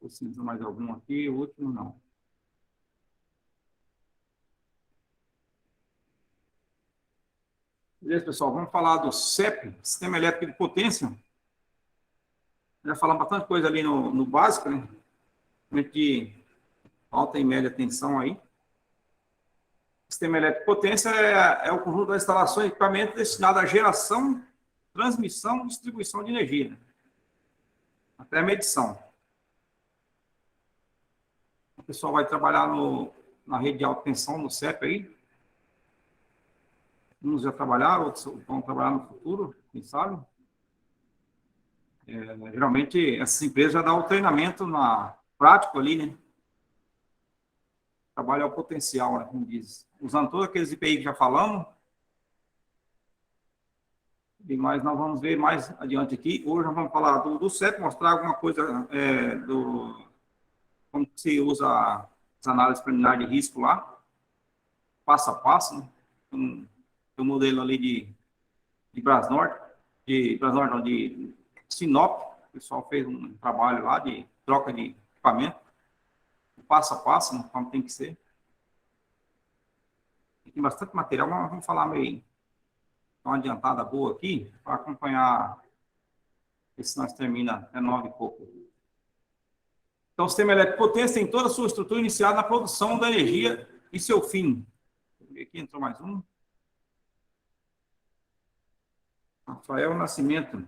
se tem mais algum aqui, o último não. Beleza, pessoal, vamos falar do CEP, Sistema Elétrico de Potência. Já falamos bastante coisa ali no básico, né? De alta e média tensão aí. Sistema elétrico de potência é o conjunto das instalações e equipamentos destinados à geração, transmissão e distribuição de energia, né? Até a medição. O pessoal vai trabalhar na rede de alta tensão, no CEP aí. Uns já trabalharam, outros vão trabalhar no futuro, quem sabe. Geralmente, essas empresas já dão o treinamento prático ali, né? Trabalho ao potencial, né, como diz. Usando todos aqueles IPI que já falamos. E mais nós vamos ver mais adiante aqui. Hoje nós vamos falar do CEP, mostrar alguma coisa como se usa as análises preliminares de risco lá, passo a passo, né? Tem um modelo ali de Brasnorte, não, de Sinop. O pessoal fez um trabalho lá de troca de equipamento, passo a passo, né, como tem que ser. Tem bastante material, mas vamos falar meio uma adiantada boa aqui, para acompanhar, esse nós termina, 9 e pouco. Então, o sistema elétrico de potência tem toda a sua estrutura iniciada na produção da energia e seu fim. Aqui entrou mais um. Rafael Nascimento.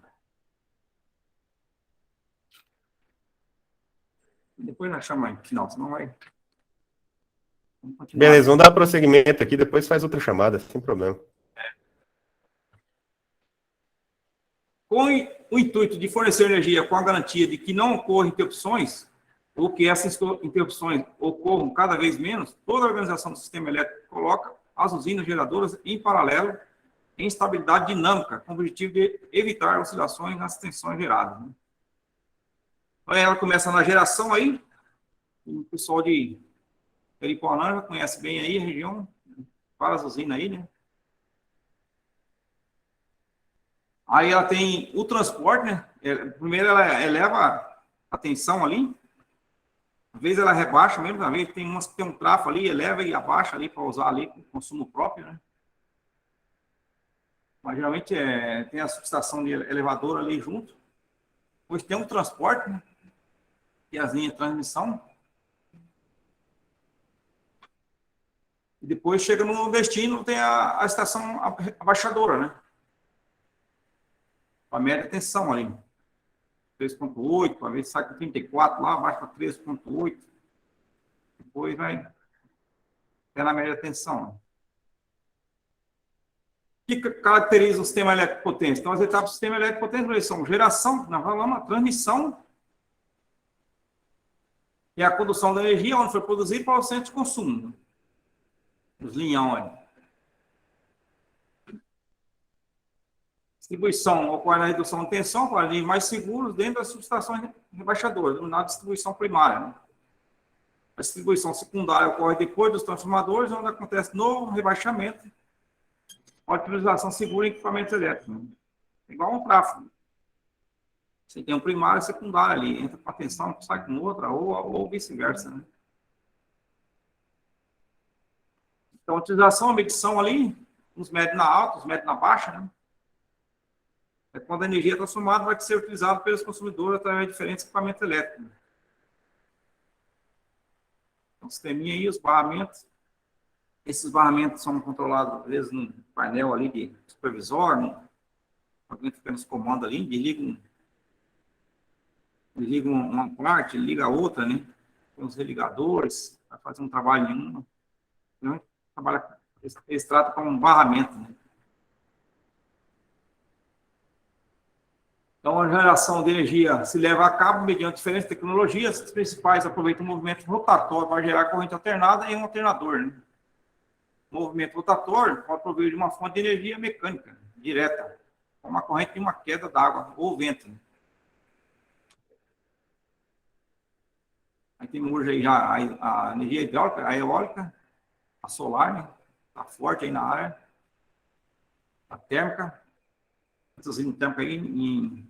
Depois nós chamamos aí, final, senão vai. Beleza, vamos dar prosseguimento aqui, depois faz outra chamada, sem problema. Com o intuito de fornecer energia com a garantia de que não ocorram interrupções, ou que essas interrupções ocorram cada vez menos, toda a organização do sistema elétrico coloca as usinas geradoras em paralelo em estabilidade dinâmica, com o objetivo de evitar oscilações nas tensões geradas, né? Então, ela começa na geração aí, o pessoal de Periponã já conhece bem aí a região, várias usinas aí, né? Aí ela tem o transporte, né? Primeiro ela eleva a tensão ali, às vezes ela rebaixa mesmo, às vezes tem umas que tem um trafo ali, eleva e abaixa ali para usar ali com consumo próprio, né? Mas geralmente tem a subestação de elevador ali junto. Depois tem um transporte, né? E as linhas de transmissão. E depois chega no destino, tem a estação abaixadora, né? A média tensão ali. 3,8, para ver se sai com 34 lá, abaixa para 3,8. Depois vai até na média tensão, né? O que caracteriza o sistema elétrico de potência? Então, as etapas do sistema elétrico de potência são geração, nós falamos, a transmissão e a condução da energia, onde foi produzido para o centro de consumo, né? Os linhão ali. Distribuição ocorre na redução de tensão para níveis mais seguros dentro das subestações rebaixadoras, na distribuição primária, né? A distribuição secundária ocorre depois dos transformadores, onde acontece no rebaixamento, a utilização segura em equipamentos elétricos, né? Igual um tráfego. Você tem um primário e secundário ali, entra com a tensão, sai com outra, ou vice-versa, né? Então, a utilização, a medição ali, uns medem na alta, os medem na baixa, né? É quando a energia é transformada, vai ser utilizada pelos consumidores através de diferentes equipamentos elétricos. Então, sisteminha aí, os barramentos. Esses barramentos são controlados, às vezes, num painel ali de supervisor, alguém fica nos comandos ali, desliga uma parte, liga a outra, né? Tem os religadores, vai fazer um trabalho em uma. Então, eles tratam como um barramento, né? Então, a geração de energia se leva a cabo mediante diferentes tecnologias. As principais aproveitam o movimento rotatório para gerar corrente alternada em um alternador, né? O movimento rotatório pode prover de uma fonte de energia mecânica direta, como a corrente de uma queda d'água ou vento, né? Aí tem hoje aí já a energia hidráulica, a eólica, a solar, né? Está forte aí na área. A térmica. Essas térmicas aí em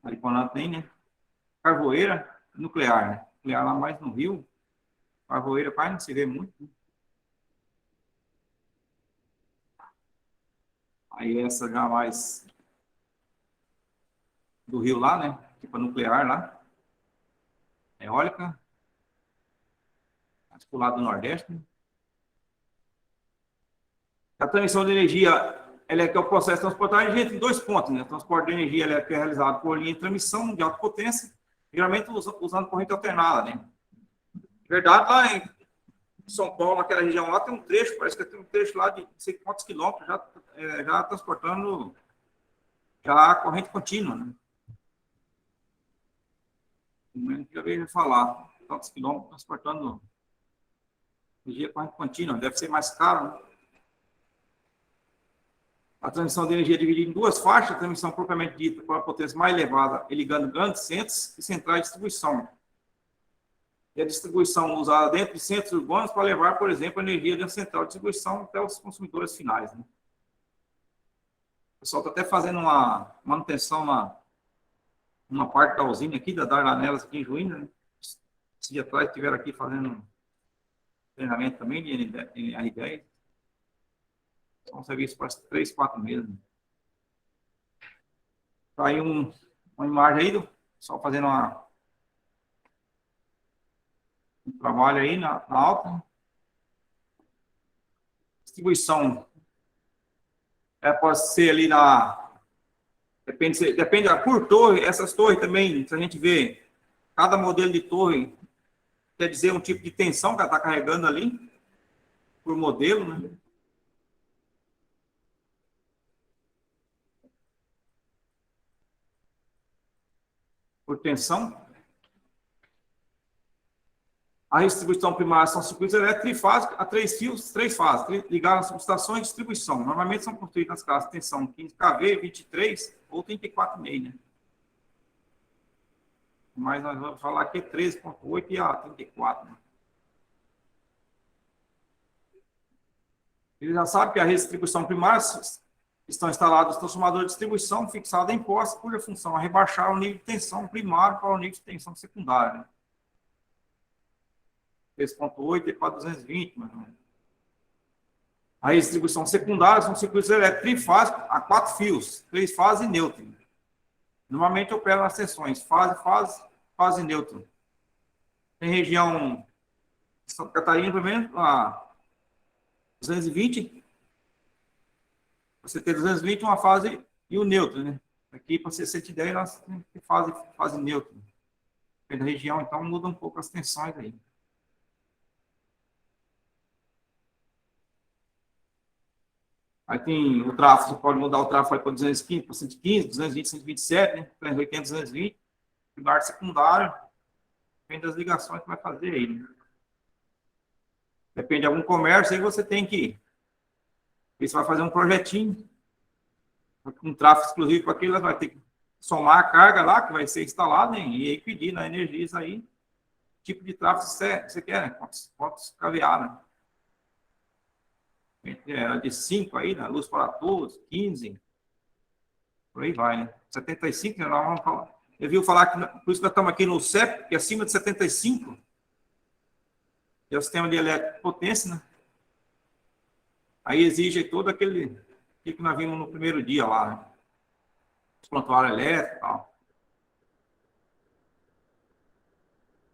Aripuanã tem, né? Carvoeira, nuclear, né? Nuclear lá mais no Rio, Arvoeira quase não se vê muito, né? Aí essa já mais do Rio lá, né? Tipo a nuclear lá, eólica, pro lado do Nordeste, né? A transmissão de energia, ela é que é o processo de transportar energia entre dois pontos, né? O transporte de energia ela é realizado por linha de transmissão de alta potência, geralmente usando corrente alternada, né? Verdade, lá em São Paulo, naquela região lá, tem um trecho, parece que tem um trecho lá de não sei quantos quilômetros, já transportando já a corrente contínua, né? Já vejo falar, tantos quilômetros transportando energia corrente contínua, deve ser mais caro, né? A transmissão de energia é dividida em duas faixas, a transmissão propriamente dita com a potência mais elevada, ligando grandes centros e centrais de distribuição. E a distribuição usada dentro de centros urbanos para levar, por exemplo, a energia da central de distribuição até os consumidores finais, né? O pessoal está até fazendo uma manutenção numa parte da usina aqui, da Dardanelas, aqui em Juína, né? Esse dia atrás estiveram aqui fazendo um treinamento também de NR10. São um serviço para 3, 4 meses. Tá aí uma imagem aí, só fazendo um trabalho aí na alta. Distribuição pode ser ali depende por torre, essas torres também, se a gente vê, cada modelo de torre quer dizer um tipo de tensão que ela está carregando ali, por modelo, né? Por tensão. A distribuição primária são circuitos elétricos trifásicos a 3 fios, 3 fases, ligados a subestações de distribuição. Normalmente são construídos nas classes de tensão 15 kV, 23 ou 34,5, né? Mas nós vamos falar aqui 13,8 e a 34, né? Ele já sabe que a rede de distribuição primária estão instalados transformadores de distribuição fixados em postes, cuja função é rebaixar o nível de tensão primário para o nível de tensão secundária, né? 3,8 e para 220, mais ou menos. A distribuição secundária são circuitos elétricos trifásicos a 4 fios, 3 fases e neutro. Normalmente operam nas seções fase e neutro. Tem região de Santa Catarina, pelo menos, a 220. Você tem 220, uma fase e o neutro, né? Aqui para 610, nós temos fase neutra. Depende da região, então muda um pouco as tensões aí. Aí tem o tráfego, você pode mudar o tráfego para 215, para 115, 220, 127, né? 380, 220. Lugar secundário, depende das ligações que vai fazer aí, né? Depende de algum comércio, aí você tem que ver se vai fazer um projetinho, um tráfego exclusivo para aquilo, vai ter que somar a carga lá, que vai ser instalada, né? E aí pedir na Energisa aí, tipo de tráfego você quer, né? Quantos kVA, né? De 5 aí, na luz para todos, 15, por aí vai, né? 75, nós vamos falar. Eu vi falar que, por isso que nós estamos aqui no CEP, que é acima de 75, é o sistema de eletropotência, né? Aí exige todo aquele que nós vimos no primeiro dia lá, né? Prontuário elétrico e tal.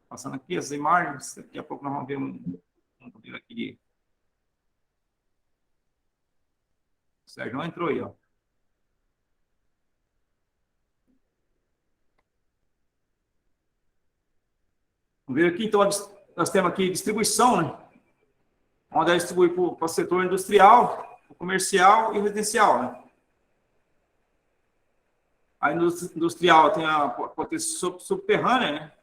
Passando aqui as imagens, daqui a pouco nós vamos ver um modelo aqui de... O Sérgio entrou aí, ó. Vamos ver aqui, então, nós temos aqui distribuição, né? Onde é distribuir para o setor industrial, o comercial e o residencial, né? A industrial tem a potência subterrânea, né?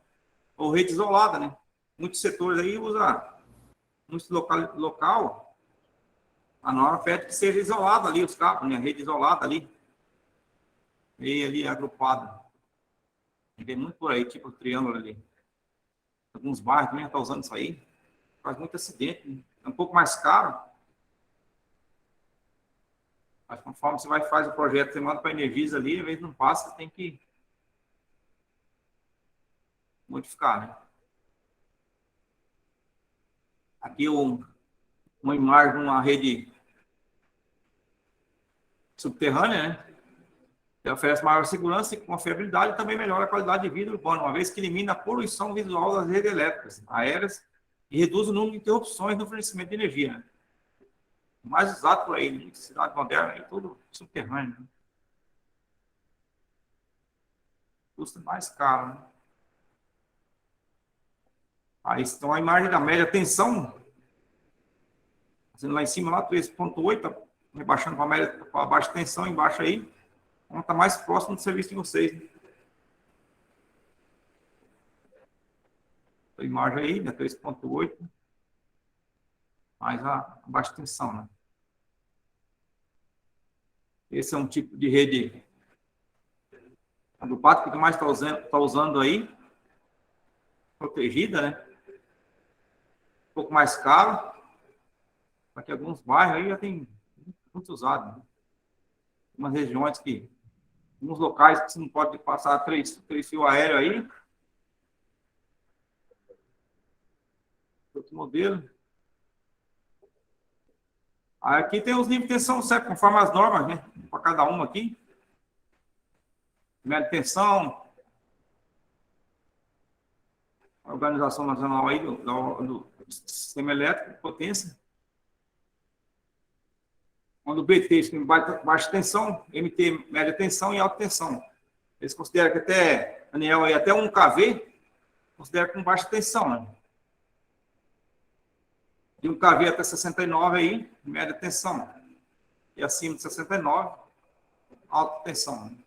Ou rede isolada, né? Muitos setores aí usam, muitos local, a norma pede que seja isolado ali os cabos, né? A rede isolada ali, e ali agrupada. Tem muito por aí, tipo o triângulo ali. Alguns bairros também estão usando isso aí. Faz muito acidente, né? É um pouco mais caro. Mas conforme você faz o projeto, você manda para a Energisa ali, às vezes não passa, você tem que modificar, né? Aqui uma imagem de uma rede subterrânea, né? Que oferece maior segurança e confiabilidade e também melhora a qualidade de vida urbana, uma vez que elimina a poluição visual das redes elétricas, aéreas e reduz o número de interrupções no fornecimento de energia, né? Mais usado por aí, né? Cidade moderna, aí, tudo subterrâneo, né? Custa mais caro, né? Aí então a imagem da média tensão, lá em cima, lá 3.8, tá rebaixando para a média, para a baixa tensão, embaixo aí, vamos estar mais próximo do serviço de vocês, né? A imagem aí, né, 3.8, mais a baixa tensão, né? Esse é um tipo de rede agrupada que mais está usando aí, protegida, né? Um pouco mais caro, só que alguns bairros aí já tem muito usado, né? Umas regiões que, alguns locais que você não pode passar três fios aéreos aí. Outro modelo. Aqui tem os níveis de tensão, certo? Conforme as normas, né? Para cada uma aqui. Média de tensão. A Organização Nacional aí do Sistema Elétrico, potência. Quando o BT tem baixa tensão, MT média tensão e alta tensão. Eles consideram que até, Daniel, aí, até 1 kV, considera com baixa tensão, né? De 1 kV até 69 aí, média tensão. E acima de 69, alta tensão, né?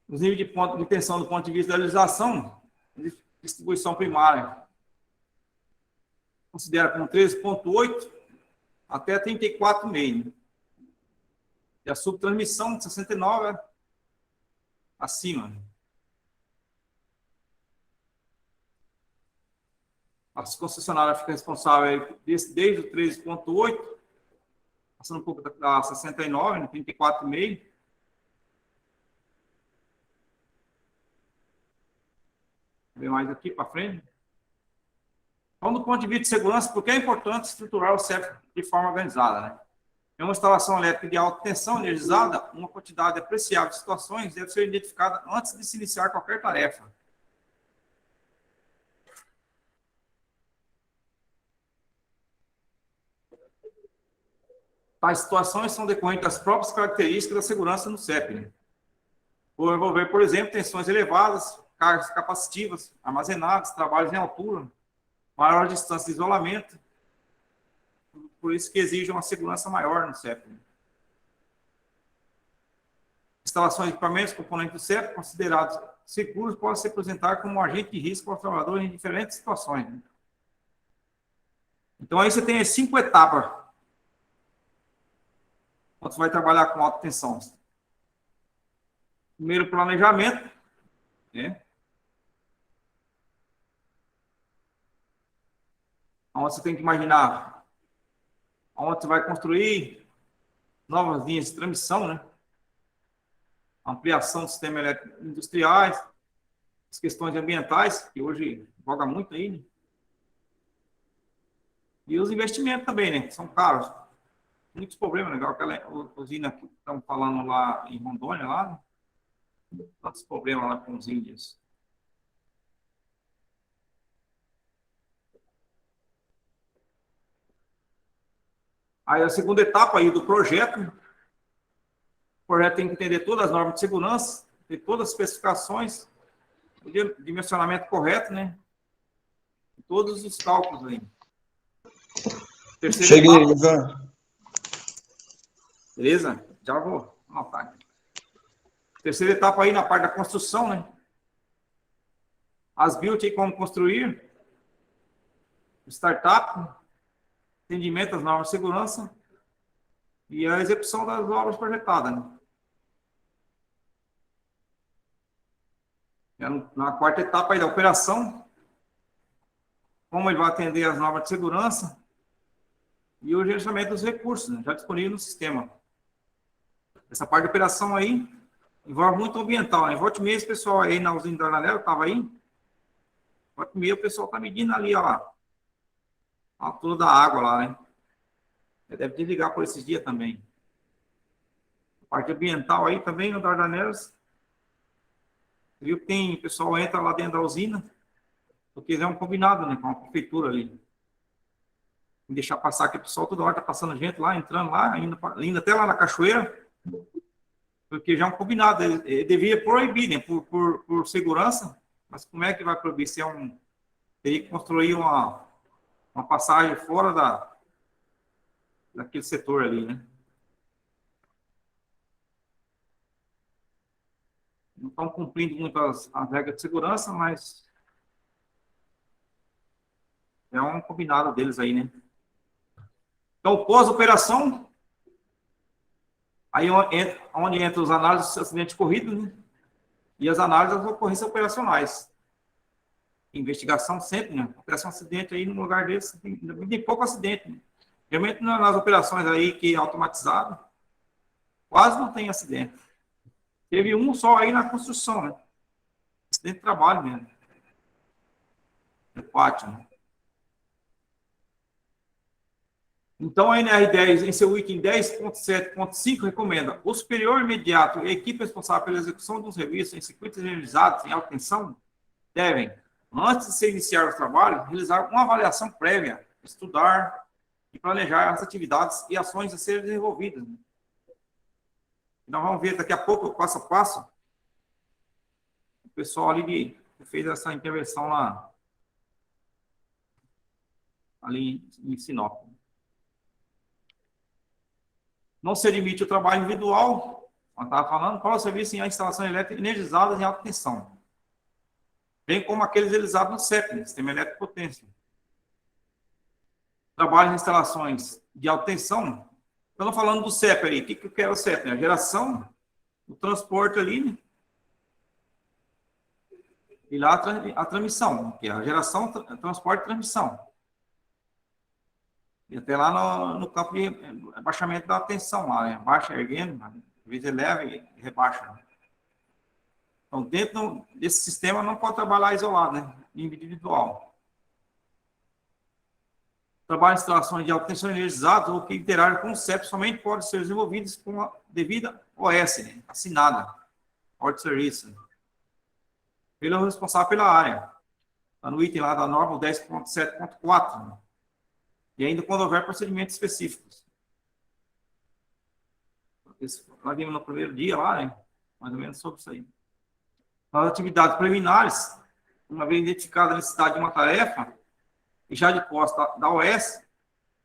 Os níveis de tensão do ponto de vista da realização, distribuição primária, considera com 13.8 até 34,5. E a subtransmissão de 69 acima. As concessionárias ficam responsáveis desde o 13.8, passando um pouco da 69, né, 34,5. Vem mais aqui para frente. Então, do ponto de vista de segurança, por que é importante estruturar o CEP de forma organizada, né? Em uma instalação elétrica de alta tensão energizada, uma quantidade apreciável de situações deve ser identificada antes de se iniciar qualquer tarefa. Tais situações são decorrentes das próprias características da segurança no CEP, né? Por envolver, por exemplo, tensões elevadas, cargas capacitivas, armazenadas, trabalhos em altura, maior distância de isolamento, por isso que exige uma segurança maior no CEP. Instalações de equipamentos, componentes do CEP, considerados seguros, podem se apresentar como um agente de risco para o trabalhador em diferentes situações. Então, aí você tem as 5 etapas quando você vai trabalhar com alta tensão. Primeiro, planejamento, né? Onde você tem que imaginar onde você vai construir novas linhas de transmissão, né? Ampliação do sistema elétrico industriais, as questões ambientais, que hoje voga muito aí, né? E os investimentos também, né? Que são caros. Muitos problemas, legal. Aquela usina que estão falando lá em Rondônia, lá, né? Tantos problemas lá com os índios. Aí a segunda etapa aí do projeto, o projeto tem que entender todas as normas de segurança, ter todas as especificações, o dimensionamento correto, né? Todos os cálculos aí. Terceira Cheguei, etapa. Ivan. Beleza? Já vou anotar. Terceira etapa aí na parte da construção, né? As build aí, como construir. Startup. Entendimento das normas de segurança. E a execução das obras projetadas, né? Na quarta etapa aí da operação. Como ele vai atender as normas de segurança. E o gerenciamento dos recursos, né? Já disponível no sistema. Essa parte de operação aí envolve muito ambiental, né? Volta e meia, esse pessoal aí na usina da Dardanela, estava aí, volta e meia, o pessoal está medindo ali, ó, a altura da água lá, né? Deve desligar por esses dias também. A parte ambiental aí também, no Dardanelas, viu que tem, o pessoal entra lá dentro da usina, porque é um combinado, né, com a prefeitura ali. Deixar passar, que o pessoal toda hora tá passando gente lá, entrando lá, indo até lá na cachoeira, porque já é um combinado. Ele devia proibir, né, por segurança, mas como é que vai proibir? Se é teria que construir uma passagem fora daquele setor ali, né? Não estão cumprindo muito as regras de segurança, mas é um combinado deles aí, né? Então, pós-operação, aí onde entra os análises de acidente ocorrido, né? E as análises das ocorrências operacionais. Investigação sempre, né? Operação acidente aí, no lugar desse, tem pouco acidente, né? Realmente, nas operações aí que é automatizado, quase não tem acidente. Teve um só aí na construção, né? Acidente de trabalho mesmo. No pátio, né? Então, a NR10, em seu item 10.7.5, recomenda o superior imediato e a equipe responsável pela execução dos serviços em circuitos energizados em alta tensão devem, antes de se iniciar os trabalhos, realizar uma avaliação prévia, estudar e planejar as atividades e ações a serem desenvolvidas. Nós vamos ver daqui a pouco, passo a passo, o pessoal ali que fez essa intervenção lá, ali em Sinop. Não se limite o trabalho individual, eu estava falando, para o serviço em instalações elétricas energizadas em alta tensão, bem como aqueles realizados no CEP, Sistema Elétrico de Potência. Trabalho em instalações de alta tensão, estamos falando do CEP aí, o que é o CEP? Né? A geração, o transporte ali, né? E lá a transmissão, que é a geração, transporte e transmissão. E até lá no campo de abaixamento da tensão, lá, né? Baixa erguendo, às vezes eleva e rebaixa. Né? Então, dentro desse sistema, não pode trabalhar isolado, né? Individual. Trabalho em instalações de alta tensão energizadas ou que interagem com o CEP somente podem ser desenvolvidos com a devida OS, né? Assinada, Ordem de Serviço, né? Pelo responsável pela área. Está no item lá da norma 10.7.4, né? E ainda quando houver procedimentos específicos. Nós vimos no primeiro dia lá, né? Mais ou menos sobre isso aí. Nas atividades preliminares, uma vez identificada a necessidade de uma tarefa, e já de posse da OS,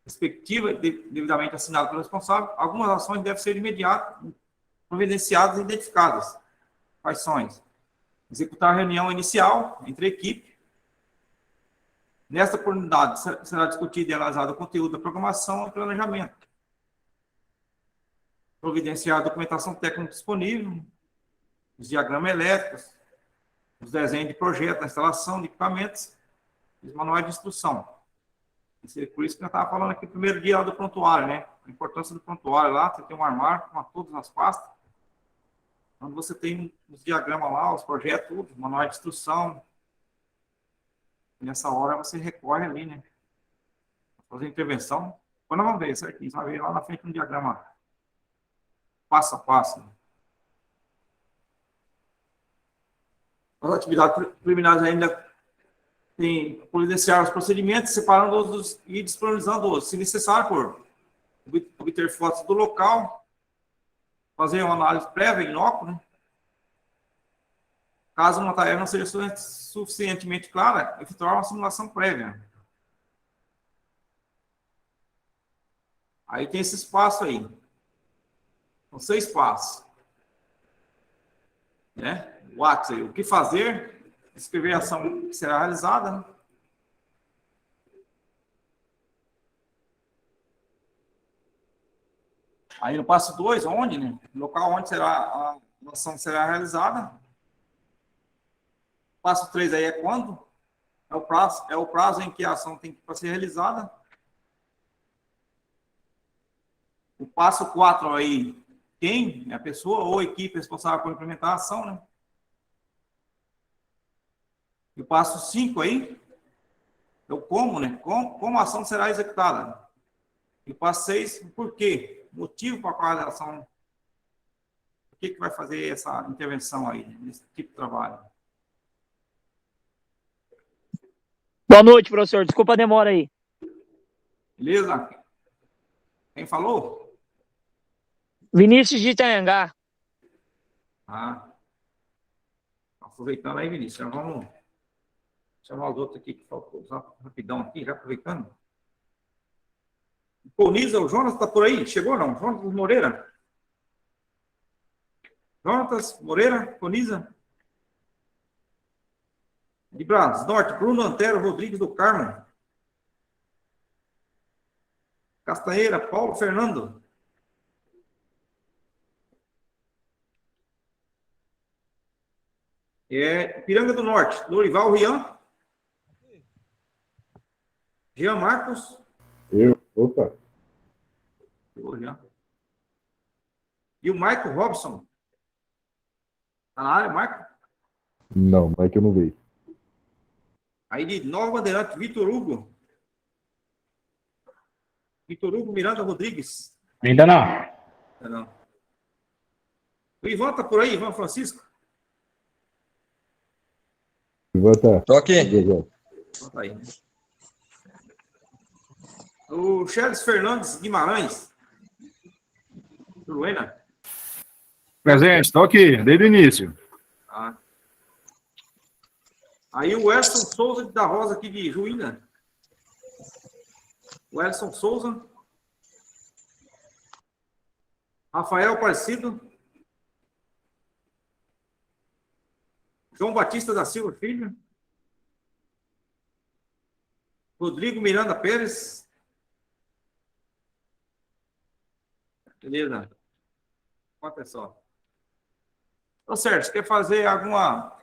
respectiva, devidamente assinada pelo responsável, algumas ações devem ser imediatas, providenciadas e identificadas. Quais são? Executar a reunião inicial entre a equipe. Nesta oportunidade, será discutido e analisado o conteúdo da programação e planejamento. Providenciar a documentação técnica disponível, os diagramas elétricos, os desenhos de projeto, a instalação de equipamentos, os manuais de instrução. Por isso que eu estava falando aqui no primeiro dia lá do prontuário, né? A importância do prontuário lá, você tem um armário com todas as pastas, onde você tem os diagramas lá, os projetos, tudo, os manuais de instrução. E nessa hora você recorre ali, né? Fazer intervenção. Quando nós vamos ver certinho, você vai ver lá na frente um diagrama passo a passo. Né? As atividades preliminares ainda tem providenciar os procedimentos, separando-os e disponibilizando-os, se necessário, por obter fotos do local, fazer uma análise prévia, inócula, né? Caso uma tarefa não seja suficientemente clara, efetuar uma simulação prévia. Aí tem esses passos aí. São 6 passos. Né? O que fazer, escrever a ação que será realizada, né? Aí no passo 2, onde, né? O local onde a ação será realizada. Passo 3 aí é quando? É o prazo em que a ação tem que ser realizada. O passo 4 aí, quem, a pessoa ou a equipe responsável por implementar a ação, né? E o passo 5 aí, é o como, né? Como a ação será executada. E o passo 6, o porquê, motivo para qual a ação, por que vai fazer essa intervenção aí, né? Nesse tipo de trabalho. Boa noite, professor. Desculpa a demora aí. Beleza? Quem falou? Vinícius de Itanhangá. Ah, aproveitando aí, Vinícius, já vamos chamar os outros aqui que faltou. Só rapidão aqui, já aproveitando. Conisa, o Jonas está por aí? Chegou não? Jonas Moreira? Jonas Moreira, Conisa? De Brás Norte, Bruno Antero Rodrigues do Carmo. Castanheira, Paulo Fernando. Piranga do Norte, Lorival Rian. Jean Marcos. Opa. E o Michael Robson. Está na área, Michael? Não, Mike eu não vi. Aí de Nova Bandeirante, Vitor Hugo. Vitor Hugo Miranda Rodrigues. Ainda não. Não. O Ivan está por aí, Ivan Francisco? Ivan tá. Tô aqui. Tá aí, né? O Charles Fernandes Guimarães. Luena. Presente, estou aqui, desde o início. Ah. Aí o Elson Souza da Rosa aqui de Juína. O Elson Souza. Rafael Aparecido. João Batista da Silva Filho. Rodrigo Miranda Pérez. Beleza. Olha só. Ô, Sérgio, quer fazer alguma...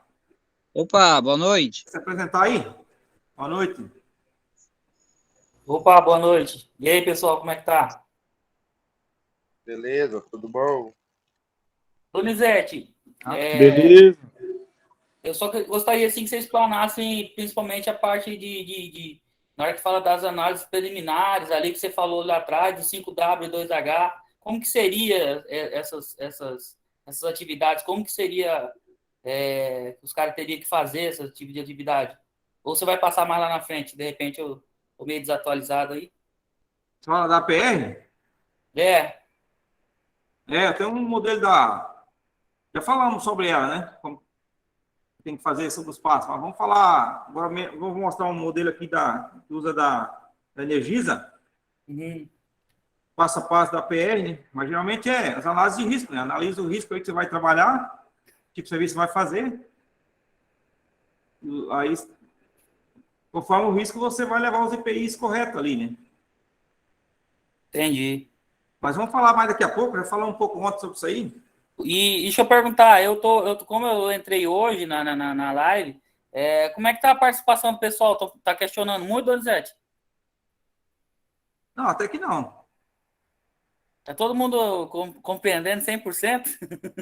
Opa, boa noite. Se apresentar aí? Boa noite. Opa, boa noite. E aí, pessoal, como é que tá? Beleza, tudo bom? Donizete, Beleza. eu só gostaria assim, que vocês explanassem principalmente a parte na hora que fala das análises preliminares, ali que você falou lá atrás, do 5W e 2H, como que seria essas atividades? Como que seria, os caras teriam que fazer esse tipo de atividade? Ou você vai passar mais lá na frente? De repente eu tô meio desatualizado aí. Você fala da PR? Tem um modelo da... Já falamos sobre ela, né? Como tem que fazer sobre os passos. Mas vamos falar... Agora vou mostrar um modelo aqui que usa da Energisa. Uhum. Passo a passo da PR, né? Mas geralmente é as análises de risco, né? Analisa o risco aí que você vai trabalhar, tipo de serviço você vai fazer. Aí, conforme o risco, você vai levar os EPIs corretos ali, né? Entendi. Mas vamos falar mais daqui a pouco, já falar um pouco ontem sobre isso aí. E deixa eu perguntar, como eu entrei hoje na live, como é que tá a participação do pessoal? Tá questionando muito, Donizete? Não, até que não. Tá todo mundo compreendendo 100%?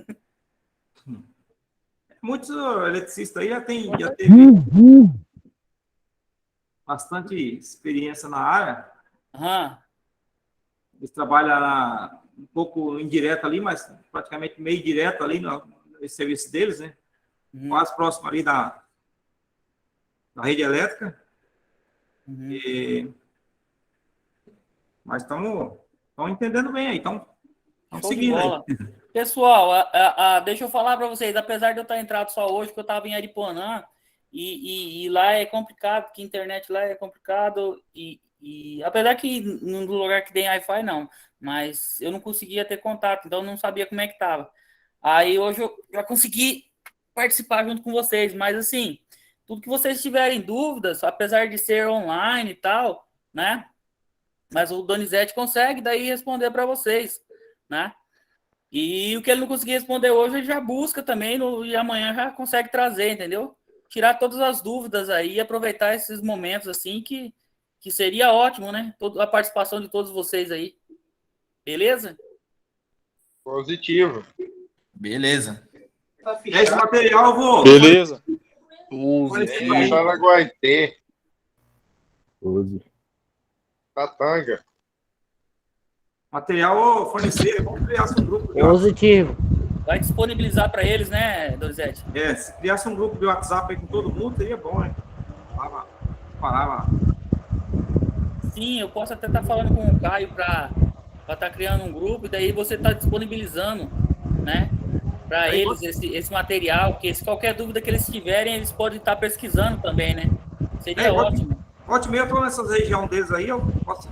Muitos eletricistas aí já teve bastante experiência na área. Aham. Eles trabalham um pouco indireto ali, mas praticamente meio direto ali no serviço deles, né? Quase próximo ali da rede elétrica. Mas estamos entendendo bem aí, estamos seguindo aí. Pessoal, deixa eu falar para vocês, apesar de eu estar entrado só hoje, porque eu estava em Aripuanã, e lá é complicado, porque a internet lá é complicado, e apesar que no lugar que tem Wi-Fi, não, mas eu não conseguia ter contato, então eu não sabia como é que estava. Aí hoje eu já consegui participar junto com vocês, mas assim, tudo que vocês tiverem dúvidas, apesar de ser online e tal, né? Mas o Donizete consegue daí responder para vocês, né? E o que ele não conseguir responder hoje, ele já busca também e amanhã já consegue trazer, entendeu? Tirar todas as dúvidas aí e aproveitar esses momentos assim que seria ótimo, né? A participação de todos vocês aí. Beleza? Positivo. Beleza. Esse material eu vou... Beleza. fornecer Só na Guaité, 12. Catanga. Material eu vou fornecer, vamos criar um grupo. Positivo. Vai disponibilizar para eles, né, Donizete? Se criasse um grupo de WhatsApp aí com todo mundo, seria bom, né? Parava. Sim, eu posso até estar falando com o Caio para estar criando um grupo, e daí você está disponibilizando, né, para Aí eles esse material, porque se qualquer dúvida que eles tiverem, eles podem estar pesquisando também, né? Seria ótimo. Volte meia, eu estou nessa região deles aí, eu posso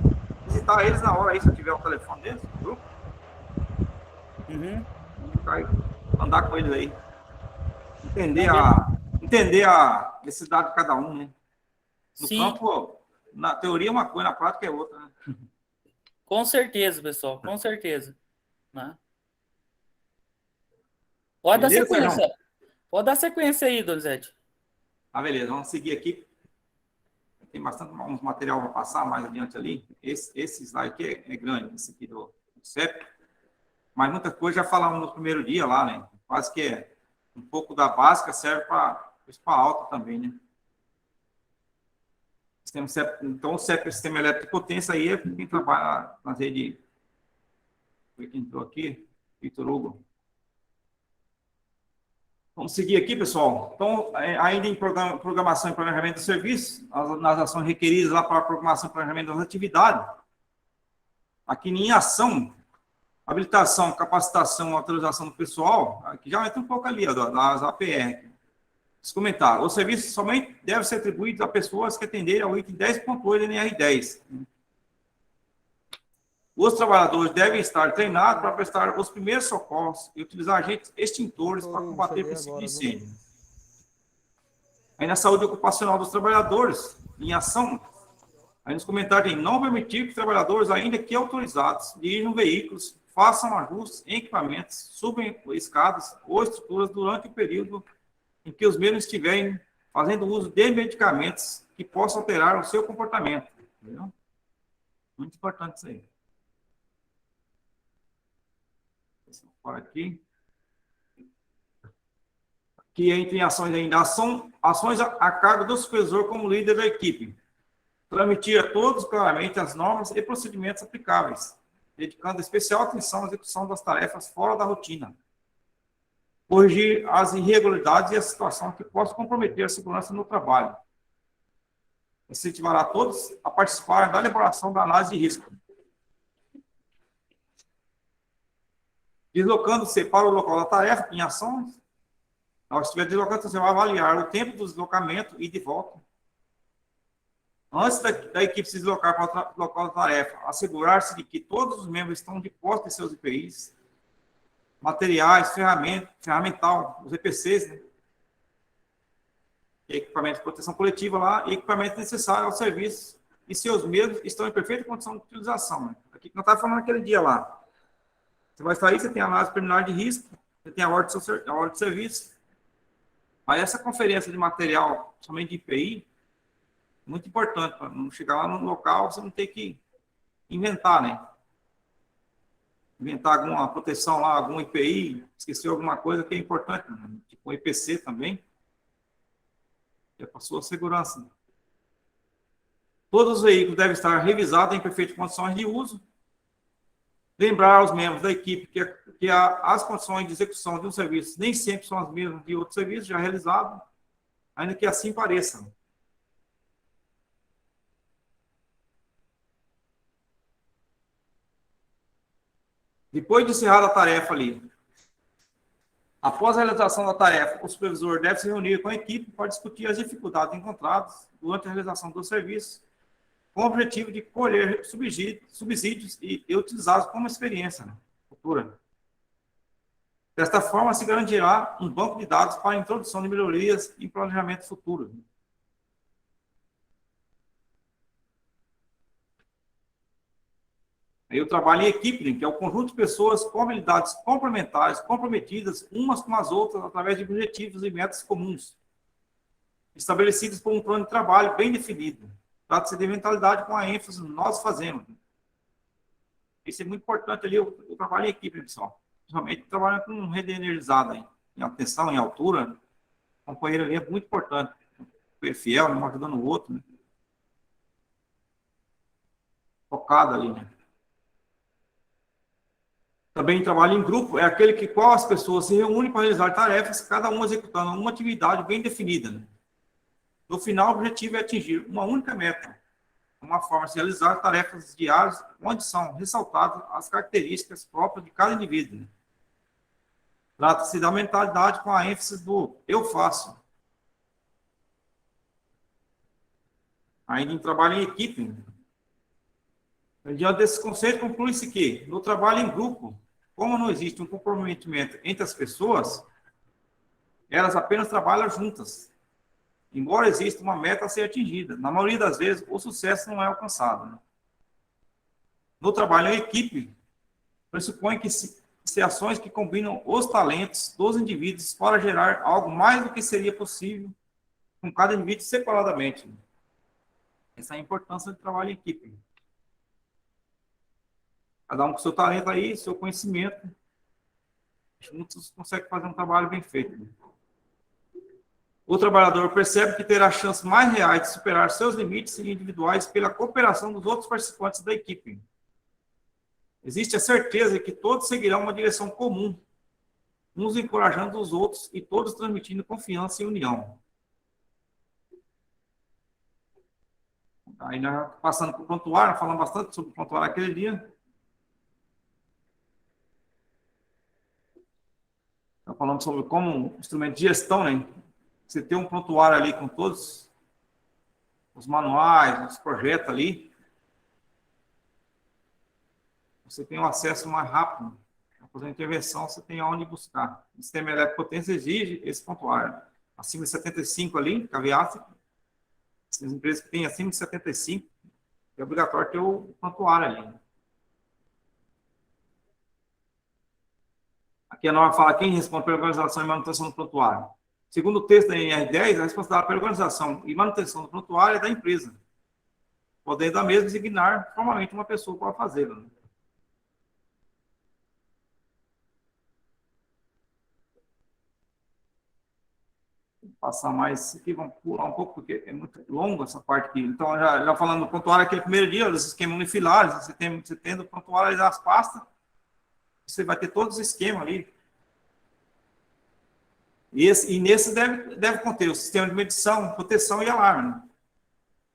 visitar eles na hora aí, se eu tiver o telefone deles, no grupo. Uhum. Andar com eles aí. Entender a necessidade de cada um, né? No Sim. campo, na teoria é uma coisa, na prática é outra, né? Com certeza, pessoal, com certeza. Né? Pode dar Beleza, sequência. Sérgio? Pode dar sequência aí, Donizete. Beleza, vamos seguir aqui. Tem bastante uns material para passar mais adiante ali. Esse slide aqui é grande, esse aqui do CEP. Mas muita coisa já falamos no primeiro dia lá, né? Quase que é um pouco da básica, serve para alta também, né? Então, o CEP, Sistema Elétrico de Potência, aí é quem trabalha na rede. Foi quem entrou aqui, Vitor Hugo. Vamos seguir aqui, pessoal. Então, ainda em programação e planejamento de serviços, nas ações requeridas lá para a programação e planejamento das atividades, aqui em ação, habilitação, capacitação, autorização do pessoal, aqui já entra um pouco ali, ó, das APR. Esse comentário. O serviço somente deve ser atribuído a pessoas que atenderem ao item 10.8 da NR10. Os trabalhadores devem estar treinados para prestar os primeiros socorros e utilizar agentes extintores para combater princípio de incêndio. Aí na saúde ocupacional dos trabalhadores, em ação, aí nos comentários tem não permitir que trabalhadores, ainda que autorizados, dirijam veículos, façam ajustes em equipamentos, subam escadas ou estruturas durante o período em que os mesmos estiverem fazendo uso de medicamentos que possam alterar o seu comportamento. Entendeu? Muito importante isso aí. Aqui. Aqui entre ações ainda, ações a cargo do supervisor como líder da equipe. Transmitir a todos claramente as normas e procedimentos aplicáveis, dedicando especial atenção à execução das tarefas fora da rotina. Corrigir as irregularidades e as situações que possam comprometer a segurança no trabalho. Incentivará todos a participar da elaboração da análise de risco. Deslocando-se para o local da tarefa, em ações, ao estiver deslocando, você vai avaliar o tempo do deslocamento e de volta. Antes da equipe se deslocar para o local da tarefa, assegurar-se de que todos os membros estão de posse de seus EPIs, materiais, ferramental, os EPCs, né? Equipamento de proteção coletiva lá, e equipamento necessário ao serviço, e seus mesmos estão em perfeita condição de utilização. Né? Aqui que nós estávamos falando naquele dia lá. Você vai sair, você tem a análise preliminar de risco, você tem a ordem de serviço, mas essa conferência de material, somente de IPI, é muito importante, para não chegar lá no local, você não ter que inventar, né? Inventar alguma proteção lá, algum IPI, esqueceu alguma coisa que é importante, né? Tipo um IPC também, que é para a sua segurança. Todos os veículos devem estar revisados em perfeitas condições de uso. Lembrar aos membros da equipe que as condições de execução de um serviço nem sempre são as mesmas de outro serviço já realizado, ainda que assim pareça. Depois de encerrada a tarefa ali, após a realização da tarefa, o supervisor deve se reunir com a equipe para discutir as dificuldades encontradas durante a realização do serviço, com o objetivo de colher subsídios e utilizá-los como experiência, né, futura. Desta forma, se garantirá um banco de dados para a introdução de melhorias em planejamento futuro. Aí o trabalho em equipe, que é o conjunto de pessoas com habilidades complementares, comprometidas umas com as outras através de objetivos e metas comuns, estabelecidos por um plano de trabalho bem definido. Trata-se de mentalidade com a ênfase nós fazemos. Isso é muito importante ali, o trabalho em equipe, pessoal. principalmente trabalhando com rede energizada, aí, em atenção, em altura. O companheiro ali é muito importante. Fiel, um ajudando o outro, né? Focado ali, né? Também trabalho em grupo é aquele que qual as pessoas se reúnem para realizar tarefas, cada um executando uma atividade bem definida, né? No final, o objetivo é atingir uma única meta, uma forma de realizar tarefas diárias, onde são ressaltadas as características próprias de cada indivíduo, né? Trata-se da mentalidade com a ênfase do eu faço. Ainda em trabalho em equipe, né? Diante desse conceito, conclui-se que, no trabalho em grupo, como não existe um comprometimento entre as pessoas, elas apenas trabalham juntas, embora exista uma meta a ser atingida. Na maioria das vezes, o sucesso não é alcançado, né? No trabalho em equipe, pressupõe que se ações que combinam os talentos dos indivíduos para gerar algo mais do que seria possível com cada indivíduo separadamente. Essa é a importância do trabalho em equipe. Cada um com seu talento aí, seu conhecimento, juntos consegue fazer um trabalho bem feito. O trabalhador percebe que terá chances mais reais de superar seus limites individuais pela cooperação dos outros participantes da equipe. Existe a certeza de que todos seguirão uma direção comum, uns encorajando os outros e todos transmitindo confiança e união. Aí, nós passando para o prontuário, falando bastante sobre o prontuário aquele dia. Está falando sobre como instrumento de gestão, né? Você tem um prontuário ali com todos os manuais, os projetos ali. Você tem um acesso mais rápido. Para fazer uma intervenção, você tem aonde buscar. O sistema elétrico potência exige esse prontuário. Acima de 75 ali, caveata. As empresas que têm acima de 75, é obrigatório ter o prontuário ali. Aqui a norma fala quem responde pela organização e manutenção do prontuário. Segundo o texto da NR10, a responsabilidade pela organização e manutenção do prontuário é da empresa, podendo a mesma designar formalmente uma pessoa para fazê-lo, né? Vou passar mais aqui, vamos pular um pouco, porque é muito longo essa parte aqui. Então, já falando do prontuário, aquele primeiro dia, os esquemas unifilares, você tendo o prontuário das pastas, você vai ter todos os esquemas ali. E nesse deve conter o sistema de medição, proteção e alarme, né?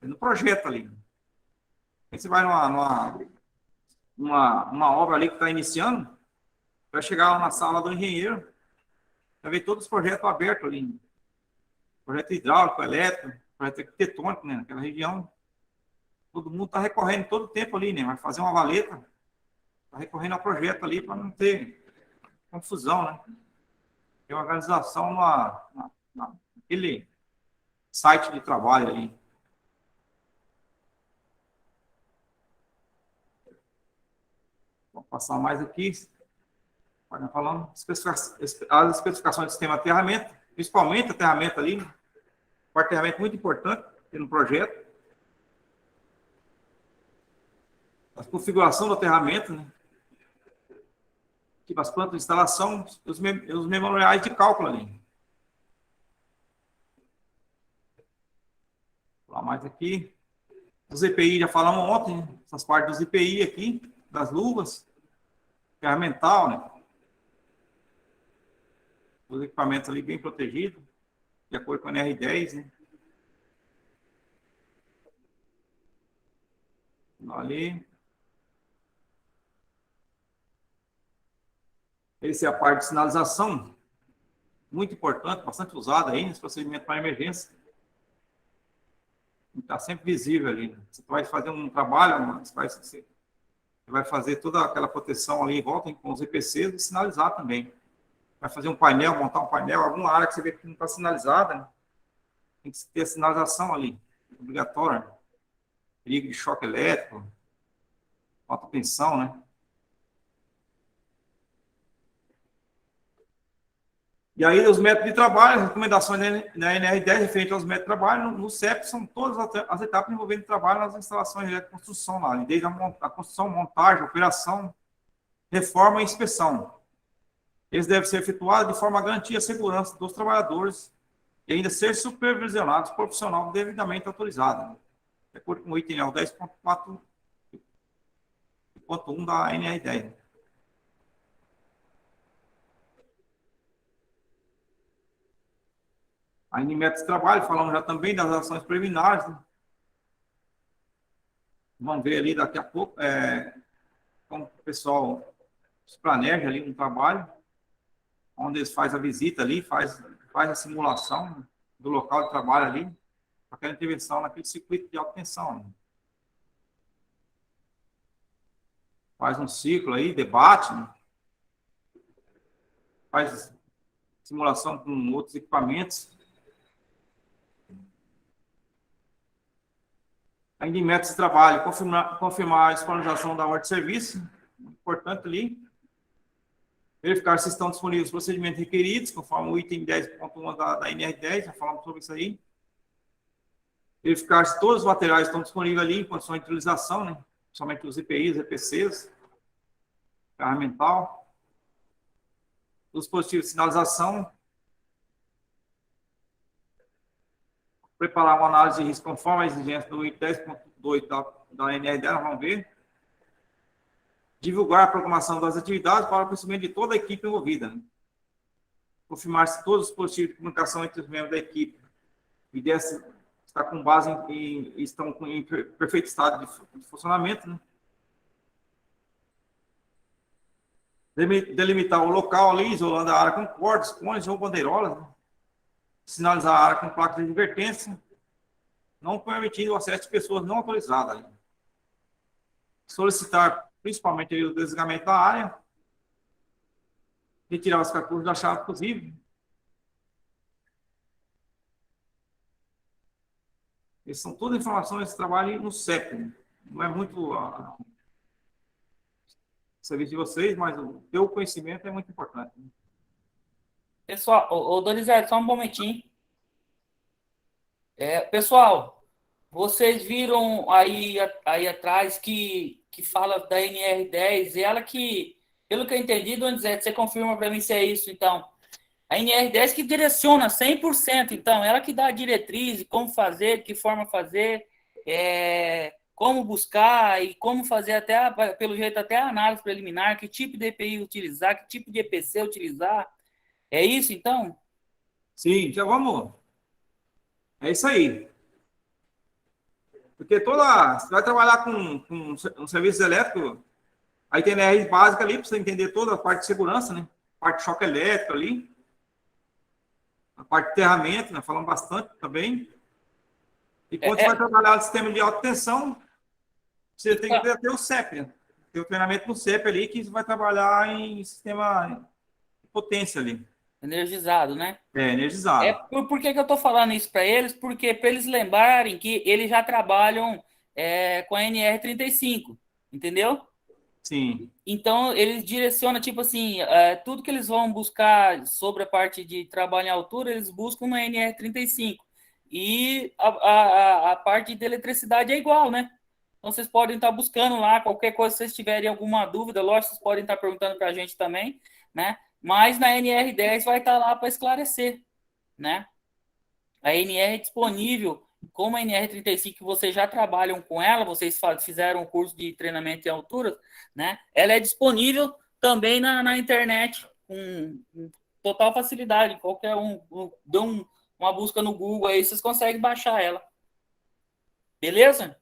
É no projeto ali. Aí você vai numa obra ali que está iniciando, vai chegar lá na sala do engenheiro, vai ver todos os projetos abertos ali. Projeto hidráulico, elétrico, projeto arquitetônico, né? Naquela região. Todo mundo está recorrendo todo o tempo ali, né? Vai fazer uma valeta, está recorrendo ao projeto ali para não ter confusão, né? Tem uma organização naquele site de trabalho ali. Vou passar mais aqui. Vai falando as especificações do sistema de aterramento, principalmente aterramento ali. O aterramento muito importante no projeto. A configuração do aterramento, né? Aqui as plantas de instalação, os memoriais de cálculo ali. Vou falar mais aqui. Os EPI, já falamos ontem, né? Essas partes dos EPI aqui, das luvas, ferramental, né? Os equipamentos ali bem protegidos, de acordo com a NR10, né? Ali. Essa é a parte de sinalização, muito importante, bastante usada aí nesse procedimento para emergência. Está sempre visível ali, né? Você vai fazer um trabalho, você vai fazer toda aquela proteção ali em volta com os EPCs e sinalizar também. Vai fazer um painel, montar um painel, alguma área que você vê que não está sinalizada, né? Tem que ter a sinalização ali, obrigatória. Né? Perigo de choque elétrico, alta tensão, né? E aí, os métodos de trabalho, as recomendações da NR10 referentes aos métodos de trabalho, no CEP, são todas as etapas envolvendo trabalho nas instalações de construção lá, desde a construção, montagem, operação, reforma e inspeção. Eles devem ser efetuados de forma a garantir a segurança dos trabalhadores e ainda ser supervisionados por profissional devidamente autorizado, de acordo com o item 10.4.1 da NR10. Aí, em métodos de trabalho, falamos já também das ações preliminares, né? Vamos ver ali daqui a pouco como o pessoal se planeja ali no trabalho, onde eles fazem a visita ali, faz a simulação do local de trabalho ali, para aquela intervenção naquele circuito de alta tensão, né? Faz um ciclo aí, debate, né? Faz simulação com outros equipamentos. Ainda em métodos de trabalho, confirmar a disponibilização da ordem de serviço, importante ali. Verificar se estão disponíveis os procedimentos requeridos, conforme o item 10.1 da NR10, já falamos sobre isso aí. Verificar se todos os materiais estão disponíveis ali em condições de utilização, né? Somente os EPIs, EPCs, ferramental. Os dispositivos de sinalização. Preparar uma análise de risco conforme a exigência do item 10.2 da NR10, vamos ver. Divulgar a programação das atividades para o conhecimento de toda a equipe envolvida, né? Confirmar se todos os dispositivos de comunicação entre os membros da equipe está com base estão em perfeito estado de funcionamento, né? Delimitar o local ali, isolando a área com cordas, cones ou bandeirolas, né? Sinalizar a área com placas de advertência, não permitindo o acesso de pessoas não autorizadas, né? Solicitar principalmente o desligamento da área, retirar os cartuchos da chave possível. Essas são todas informações que trabalham no CEP, né? Não é muito o serviço de vocês, mas o teu conhecimento é muito importante, né? Pessoal, ô Donizete, só um momentinho. Pessoal, vocês viram aí atrás que fala da NR10, ela que, pelo que eu entendi, Donizete, você confirma para mim se é isso, então. A NR10 que direciona 100%, então, ela que dá a diretriz, como fazer, de que forma fazer, como buscar e como fazer pelo jeito, até a análise preliminar, que tipo de EPI utilizar, que tipo de EPC utilizar. É isso, então? Sim, já vamos. É isso aí. Porque você vai trabalhar com um serviço elétrico, aí tem NR básica ali, para você entender toda a parte de segurança, né? A parte de choque elétrico ali. A parte de aterramento, né? Falamos bastante também. E quando você vai trabalhar no sistema de alta tensão, você tem que ter o CEP, né? Tem o treinamento no CEP ali, que você vai trabalhar em sistema de potência ali. Energizado, né? Energizado. Por que eu estou falando isso para eles? Porque para eles lembrarem que eles já trabalham com a NR35, entendeu? Sim. Então, eles direcionam, tipo assim, tudo que eles vão buscar sobre a parte de trabalho em altura, eles buscam na NR35. E a parte de eletricidade é igual, né? Então, vocês podem estar buscando lá, qualquer coisa, se vocês tiverem alguma dúvida, lógico, vocês podem estar perguntando para a gente também, né? Mas na NR10 vai estar lá para esclarecer, né? A NR é disponível, como a NR35, vocês já trabalham com ela, vocês fizeram um curso de treinamento em alturas, né? Ela é disponível também na internet, com total facilidade. Qualquer dê uma busca no Google aí, vocês conseguem baixar ela. Beleza?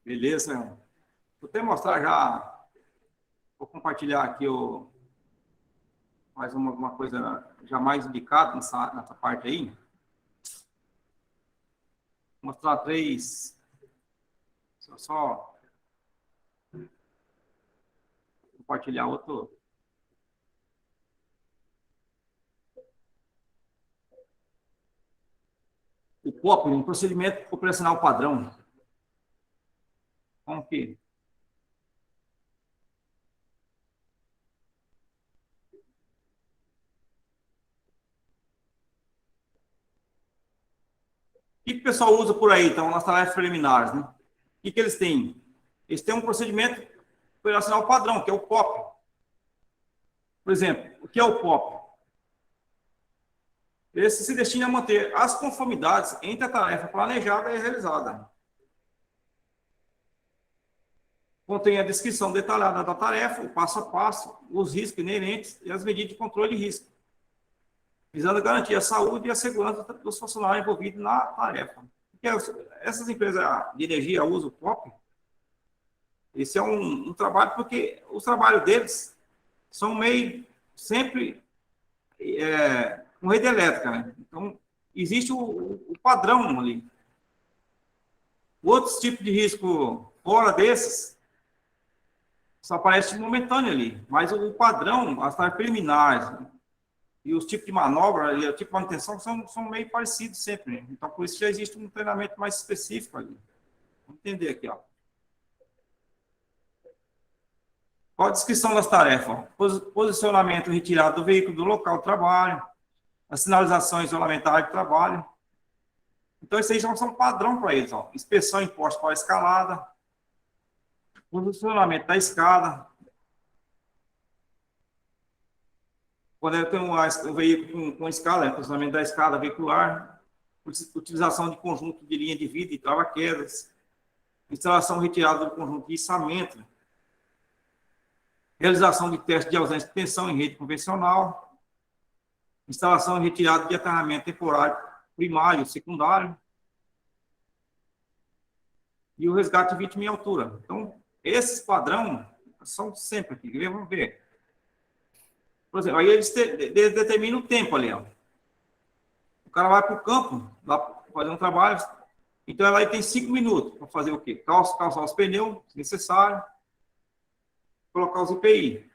Beleza. Vou até mostrar já. Vou compartilhar aqui mais uma coisa já mais indicada nessa parte aí. Vou mostrar 3. Só compartilhar outro. O POP, um procedimento operacional padrão. Como que? O que o pessoal usa por aí, então, nas tarefas preliminares, né? O que eles têm? Eles têm um procedimento operacional padrão, que é o POP. Por exemplo, o que é o POP? Esse se destina a manter as conformidades entre a tarefa planejada e realizada. Contém a descrição detalhada da tarefa, o passo a passo, os riscos inerentes e as medidas de controle de risco, visando garantir a saúde e a segurança dos funcionários envolvidos na tarefa. Porque essas empresas de energia usam o POP. Esse é um trabalho, porque os trabalhos deles são meio sempre com rede elétrica, né? Então, existe o padrão ali. Outros tipos de risco fora desses só aparece momentâneo ali, mas o padrão, as tarefas preliminares, né? E os tipos de manobra e o tipo de manutenção são meio parecidos sempre, né? Então, por isso já existe um treinamento mais específico ali. Vamos entender aqui, ó. Qual a descrição das tarefas? Posicionamento e retirada do veículo do local de trabalho, as sinalizações isolamentares de trabalho. Então, isso aí já são padrão para eles, ó. Inspeção imposta para a escalada, posicionamento da escada. Quando eu tenho um veículo com escala, posicionamento da escada veicular, utilização de conjunto de linha de vida e trava-quedas, instalação retirada do conjunto de içamento, realização de teste de ausência de tensão em rede convencional, instalação e retirada de aterramento temporário primário e secundário, e o resgate de vítima em altura. Então, esses padrões são sempre aqui. Vamos ver. Por exemplo, aí eles determinam o tempo ali, ó. O cara vai para o campo, lá fazer um trabalho, então ela aí tem 5 minutos para fazer o quê? Calçar os pneus, se necessário, colocar os EPI.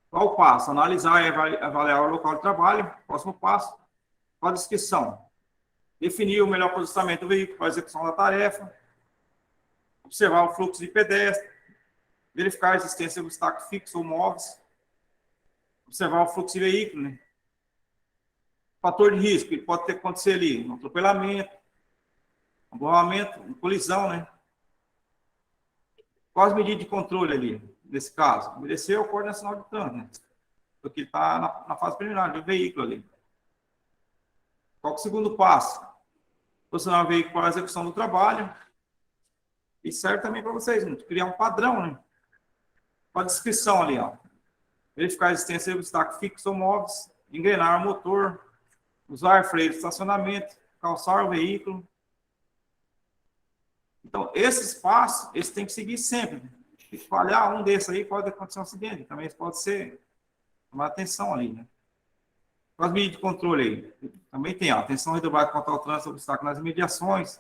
Qual o passo? Analisar e avaliar o local de trabalho. Próximo passo, qual a descrição? Definir o melhor posicionamento do veículo para a execução da tarefa. Observar o fluxo de pedestre. Verificar a existência de obstáculos fixos ou móveis. Observar o fluxo de veículo, né? Fator de risco, ele pode ter que acontecer ali, um atropelamento, um aborramento, uma colisão, né? Quais as medidas de controle ali, nesse caso? Obedecer ao Código Nacional de Trânsito, né? Porque ele está na fase preliminar do veículo ali. Qual é o segundo passo? Posicionar o veículo para a execução do trabalho. E serve também para vocês, né? Criar um padrão, né? Com a descrição ali, ó. Verificar a existência de obstáculos fixos ou móveis, engrenar o motor, usar freio de estacionamento, calçar o veículo. Então, esses passos, eles têm que seguir sempre. Se falhar um desses aí, pode acontecer um acidente. Também pode ser uma atenção ali, né? As medidas de controle aí. Também tem, ó, atenção redobrada contra o trânsito, obstáculo nas imediações.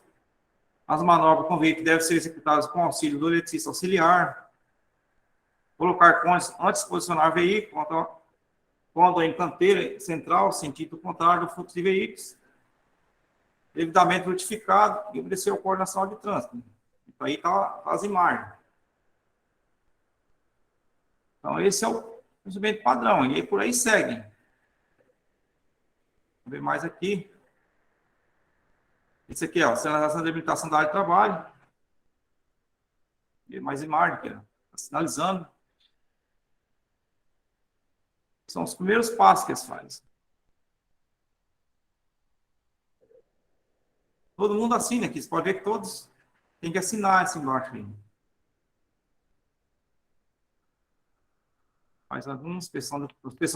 As manobras com veículo devem ser executadas com auxílio do eletricista auxiliar. Colocar cones antes de posicionar o veículo, quando em canteira central, sentido contrário do fluxo de veículos. Devidamente notificado e obedecer ao Código Nacional de Trânsito. Então, aí está as imagens. Então, esse é o procedimento padrão. E aí, por aí segue. Vamos ver mais aqui. Esse aqui, ó, sinalização de habilitação da área de trabalho. E mais imagem aqui, ó. Tá sinalizando. São os primeiros passos que eles fazem. Todo mundo assina aqui. Você pode ver que todos têm que assinar esse embaixo aí. Faz alguma inspeção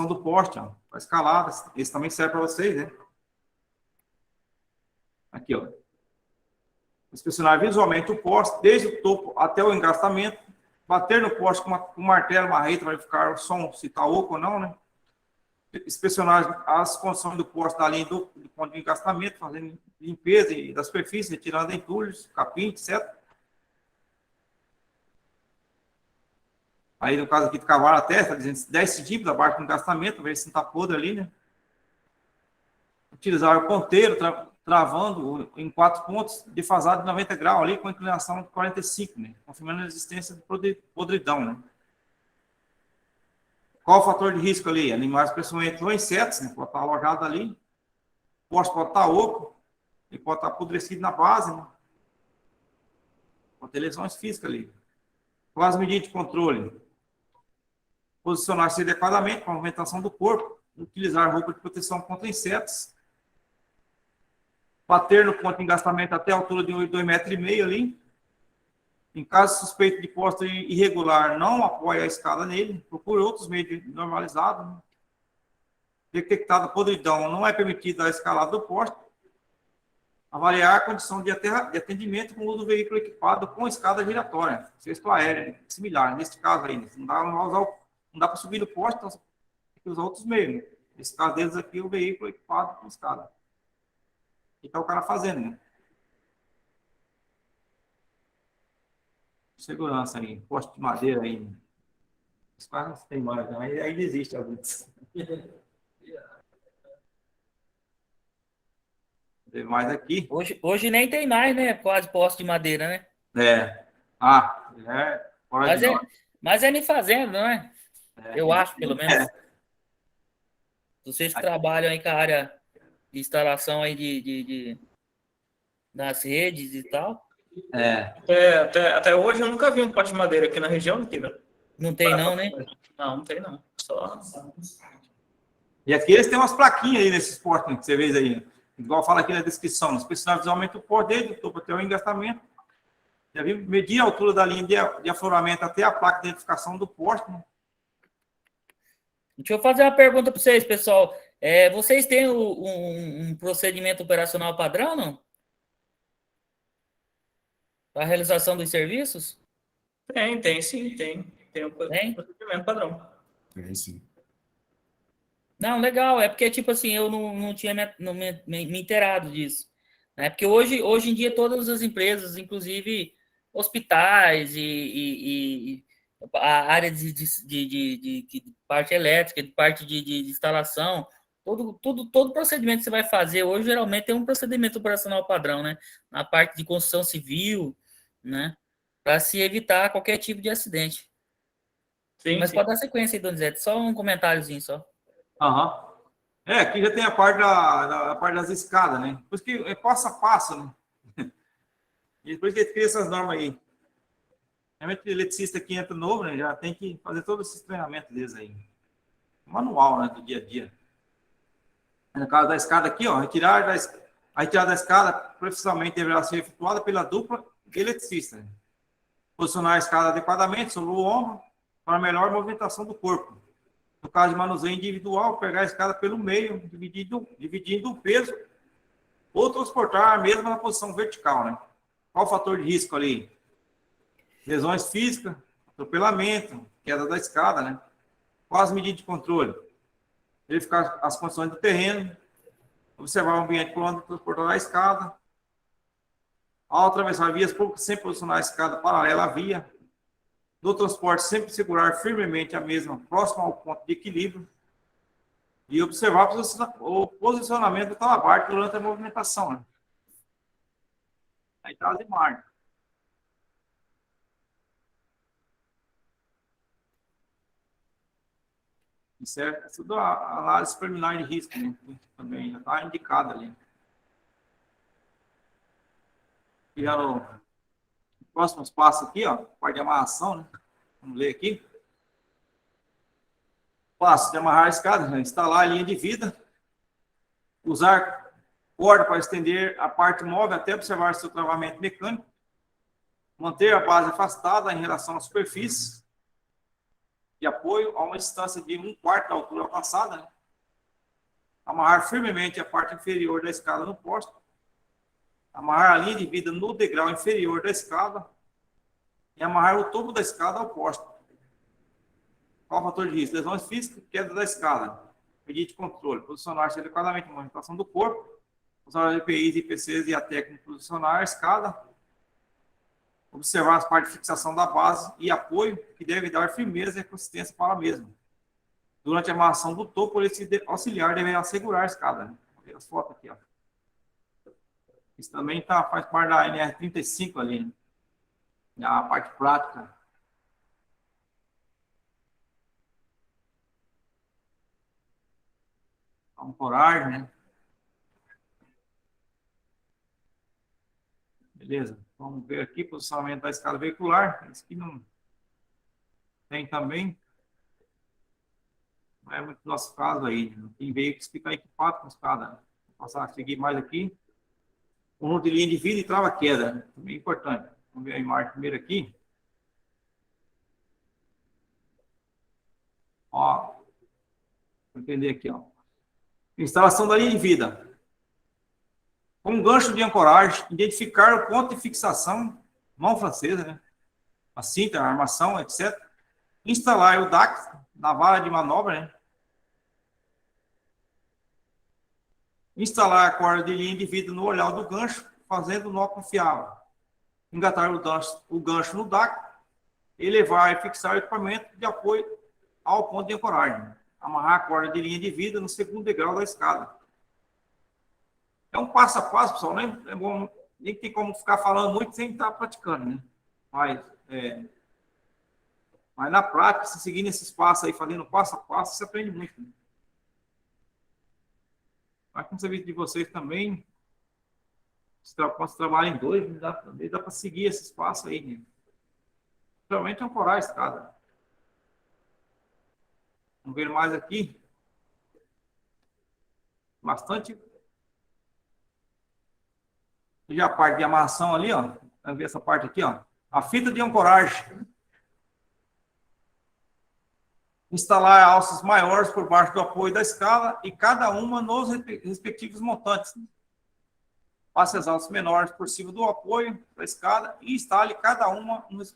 do poste, ó. Faz escaladas. Esse também serve para vocês, né? Aqui, ó. Inspecionar visualmente o poste, desde o topo até o engastamento. Bater no poste com um martelo, uma reta, para verificar o som, se está oco ou não, né? Inspecionar as condições do poste da linha do ponto de engastamento, fazendo limpeza da superfície, retirando entulhos, capim, etc. Aí, no caso aqui, de cavar a testa, dizendo 10 centímetros abaixo do engastamento, ver se não está podre ali, né? Utilizar o ponteiro, travando em 4 pontos, defasado de 90 graus ali, com inclinação de 45, né? Confirmando a existência de podridão, né? Qual o fator de risco ali? Animais, principalmente, ou insetos, né? Pode estar alojado ali. O poste pode estar oco, ele pode estar apodrecido na base, né? Pode ter lesões físicas ali. Quais as medidas de controle? Posicionar-se adequadamente com a movimentação do corpo. Utilizar roupa de proteção contra insetos. Bater no ponto de engastamento até a altura de 2,5 metros ali. Em caso suspeito de poste irregular, não apoie a escada nele. Procure outros meios normalizados. Né? Detectada podridão, não é permitida a escalada do poste. Avaliar a condição de atendimento com o uso do veículo equipado com escada giratória, cesto aéreo, similar. Neste caso aí, não dá para subir no poste, então tem que usar outros meios. Né? Nesse caso deles aqui, o veículo equipado com escada. O que está o cara fazendo, né? Segurança aí, poste de madeira aí. Os caras não tem mais, né? Aí desiste alguns. Tem mais aqui. Hoje nem tem mais, né? Quase poste de madeira, né? Fora de nós. Mas é me fazendo, não é? Eu acho, pelo menos. Vocês que trabalham aí com a área de instalação aí das redes e tal. Até hoje eu nunca vi um poste de madeira aqui na região, não. Não tem não, né? Não tem não. Só... E aqui eles têm umas plaquinhas aí nesses postes, né, que você vê aí. Igual fala aqui na descrição, inspecionar visualmente o poste dele, do topo até o engastamento. Já vi medir a altura da linha de afloramento até a placa de identificação do poste. Né? Deixa eu fazer uma pergunta para vocês, pessoal. Vocês têm um procedimento operacional padrão, não? Para a realização dos serviços? Tem sim, tem. Tem um procedimento padrão. Tem sim. Não, legal. É porque, tipo assim, eu não tinha me inteirado disso. Né? Porque hoje em dia todas as empresas, inclusive hospitais e a área de parte elétrica, de parte de instalação, todo procedimento que você vai fazer hoje, geralmente tem um procedimento operacional padrão, né? Na parte de construção civil, né? Para se evitar qualquer tipo de acidente. Sim, Mas sim. pode dar sequência aí, Donizete. Só um comentáriozinho só. Aham. Aqui já tem a parte da parte das escadas, né? Por isso que é passo a passo, né? E por isso que cria essas normas aí. Realmente o eletricista que entra novo, né? Já tem que fazer todos esses treinamentos deles aí. Manual, né? Do dia a dia. No caso da escada aqui, ó, a retirada da escada precisamente deverá ser efetuada pela dupla eletricista. Né? Posicionar a escada adequadamente sobre o ombro para melhor movimentação do corpo. No caso de manuseio individual, pegar a escada pelo meio, dividindo o peso, ou transportar a mesma na posição vertical. Né? Qual o fator de risco ali? Lesões físicas, atropelamento, queda da escada. Né? Quais as medidas de controle? Verificar as condições do terreno, observar o ambiente por onde transportar a escada. Ao atravessar vias públicas, sempre posicionar a escada paralela à via. No transporte, sempre segurar firmemente a mesma próxima ao ponto de equilíbrio. E observar o posicionamento do talabarte durante a movimentação. Né? Aí traz imagem. Isso é tudo a análise preliminar de risco, né? Também já está indicado ali. E já no próximo passo aqui, ó, parte de amarração, né? Vamos ler aqui. Passo de amarrar a escada, né? Instalar a linha de vida. Usar corda para estender a parte móvel até observar seu travamento mecânico. Manter a base afastada em relação à superfície de apoio a uma distância de 1/4 da altura alcançada. Né? Amarrar firmemente a parte inferior da escada no poste. Amarrar a linha de vida no degrau inferior da escada. E amarrar o topo da escada ao poste. Qual o fator de risco? Lesões físicas, queda da escada. Medida de controle. Posicionar-se adequadamente na movimentação do corpo. Usar os EPIs, IPCs e a técnica de posicionar a escada. Observar as partes de fixação da base e apoio, que deve dar firmeza e consistência para a mesma. Durante a amarração do topo, esse auxiliar deverá segurar a escada. Né? Vou ver as fotos aqui. Ó. Isso também faz parte da NR35 ali. Né? A parte prática. Ancoragem, né? Beleza. Vamos ver aqui, posicionamento da escada veicular. Esse aqui não tem também. Não é muito nosso caso aí. Tem veículos que estão equipados com escada. Vou passar a seguir mais aqui. Conjunto de linha de vida e trava-queda, né? Também importante. Vamos ver a imagem primeiro aqui. Ó, vou entender aqui, ó. Instalação da linha de vida. Com um gancho de ancoragem, identificar o ponto de fixação, mão francesa, né? A cinta, a armação, etc. Instalar o DAC na vara de manobra, né? Instalar a corda de linha de vida no olhar do gancho, fazendo o nó confiável. Engatar o gancho no DAC, elevar e fixar o equipamento de apoio ao ponto de ancoragem. Amarrar a corda de linha de vida no segundo degrau da escada. É um passo a passo, pessoal, né? É bom, nem tem como ficar falando muito sem estar praticando, né? Mas na prática, se seguir nesses passos aí, fazendo passo a passo, você aprende muito. Né? Mas com o serviço de vocês também, quando você trabalha em dois, dá para seguir esses passos aí. Né? Realmente é ancorar a escada. Vamos ver mais aqui. Bastante. Já a parte de amarração ali, ó. Vamos ver essa parte aqui, ó. A fita de ancoragem. Instalar alças maiores por baixo do apoio da escala e cada uma nos respectivos montantes. Passe as alças menores por cima do apoio da escada e instale cada uma nos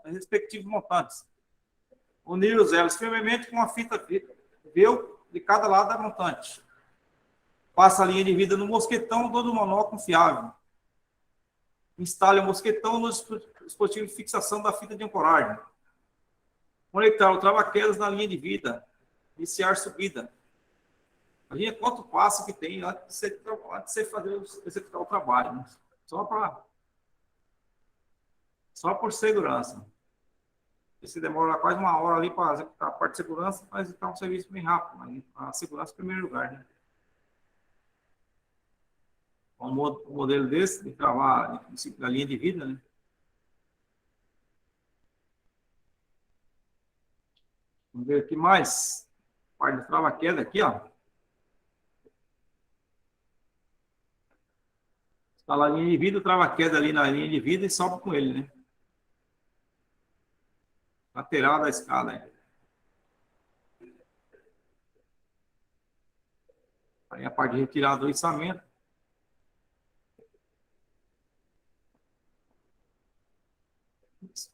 respectivos montantes. Unir os elos firmemente com a fita velcro de cada lado da montante. Passa a linha de vida no mosquetão do nó confiável. Instale o mosquetão no dispositivo de fixação da fita de ancoragem. Conectar o trava-quedas na linha de vida. Iniciar subida. Imagina quanto passo que tem antes de você executar o trabalho. Né? Só por segurança. Se demora quase uma hora ali para executar a parte de segurança, mas executar um serviço bem rápido. Mas a segurança em primeiro lugar. Né? Um modelo desse, de travar na linha de vida, né? Vamos ver aqui mais. Parte de trava-queda aqui, ó. Instalar a linha de vida, trava-queda ali na linha de vida e sobe com ele, né? Lateral da escada, aí. Aí a parte de retirada do içamento.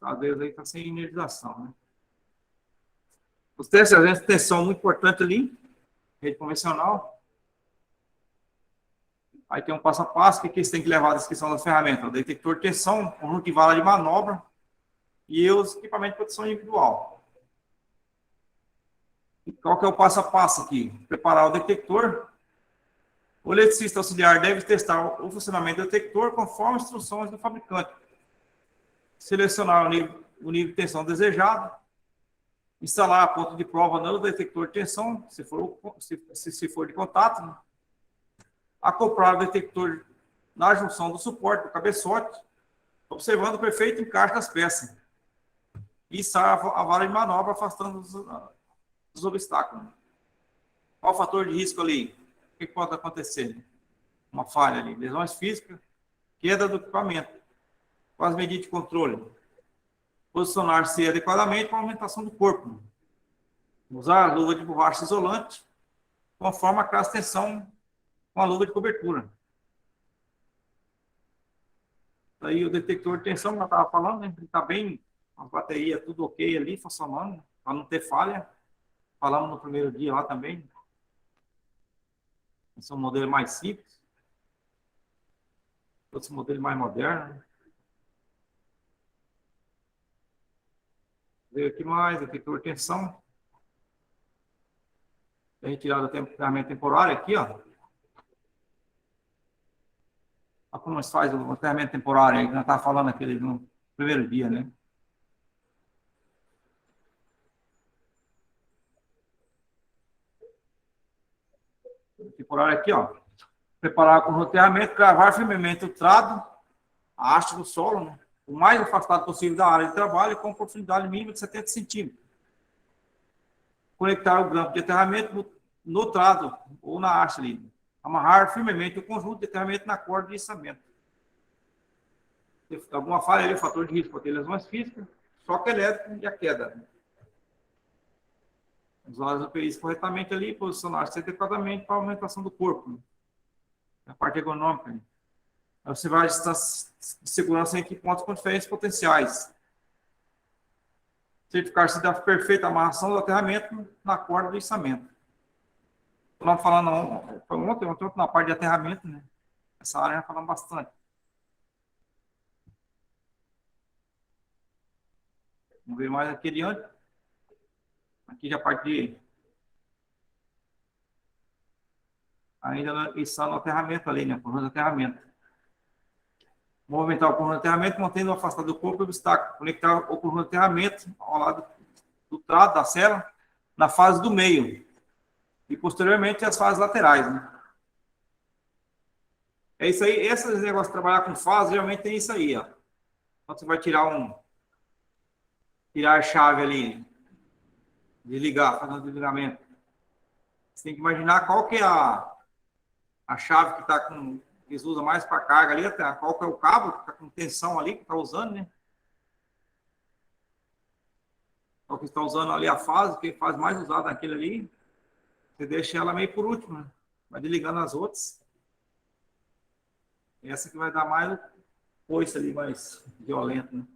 Às vezes aí está sem energização, né? Os testes de tensão muito importante ali, rede convencional. Aí tem um passo a passo que você tem que levar a descrição da ferramenta, o detector de tensão, conjunto de vara de manobra e os equipamentos de proteção individual. E qual que é o passo a passo aqui? Preparar o detector. O eletricista auxiliar deve testar o funcionamento do detector conforme as instruções do fabricante. Selecionar o nível de tensão desejado, instalar a ponta de prova no detector de tensão, se for de contato, né? Acoplar o detector na junção do suporte do cabeçote, observando o perfeito encaixe das peças. E içar a vara de manobra, afastando os obstáculos. Qual o fator de risco ali? O que pode acontecer? Uma falha ali, lesões físicas, queda do equipamento. Com as medidas de controle. Posicionar-se adequadamente para a aumentação do corpo. Usar a luva de borracha isolante, conforme a classe de tensão com a luva de cobertura. Aí o detector de tensão, que eu estava falando, né? Ele está bem, a bateria tudo ok ali, funcionando, para não ter falha. Falamos no primeiro dia lá também. Esse é um modelo mais simples. Esse modelo mais moderno, né? Ver aqui mais, detector de tensão. Retirada da ferramenta temporária aqui, ó. Olha como se faz o ferramenta temporário aí, que nós estávamos falando aquele no primeiro dia, né? Temporário aqui, ó. Preparar com o roteamento, gravar firmemente o trado, a haste do solo, né? O mais afastado possível da área de trabalho com profundidade mínima de 70 centímetros. conectar o grampo de aterramento no trado ou na haste ali. Amarrar firmemente o conjunto de aterramento na corda de içamento. Se alguma falha ali, o fator de risco pode ter lesões físicas, choque elétrico e a queda. Usar o perícia corretamente ali, posicionar-se adequadamente para a aumentação do corpo. Né? A parte ergonômica. Né? Aí você vai estar de segurança entre pontos com diferentes potenciais. Certificar-se da perfeita amarração do aterramento na corda do içamento. Estamos falando ontem na parte de aterramento, né? Essa área já falamos bastante. Vamos ver mais aqui adiante. Aqui já a parte de... Ainda está no aterramento ali, né? Conjunto de aterramento. Movimentar o conjunto de aterramento, mantendo afastado do corpo e obstáculo. Conectar o conjunto de aterramento ao lado do trado, da sela, na fase do meio. E, posteriormente, as fases laterais, né? É isso aí. Esse negócio de trabalhar com fase, geralmente tem isso aí, ó. Quando você vai tirar a chave ali, desligar, fazer um desligamento. Você tem que imaginar qual que é a chave que está com... Eles usam mais para carga ali, até qual que é o cabo que está com tensão ali, que está usando, né? Qual que está usando ali a fase, que faz mais usada naquele ali. Você deixa ela meio por último, né? Vai desligando as outras. Essa que vai dar mais coice ali, mais violento, né?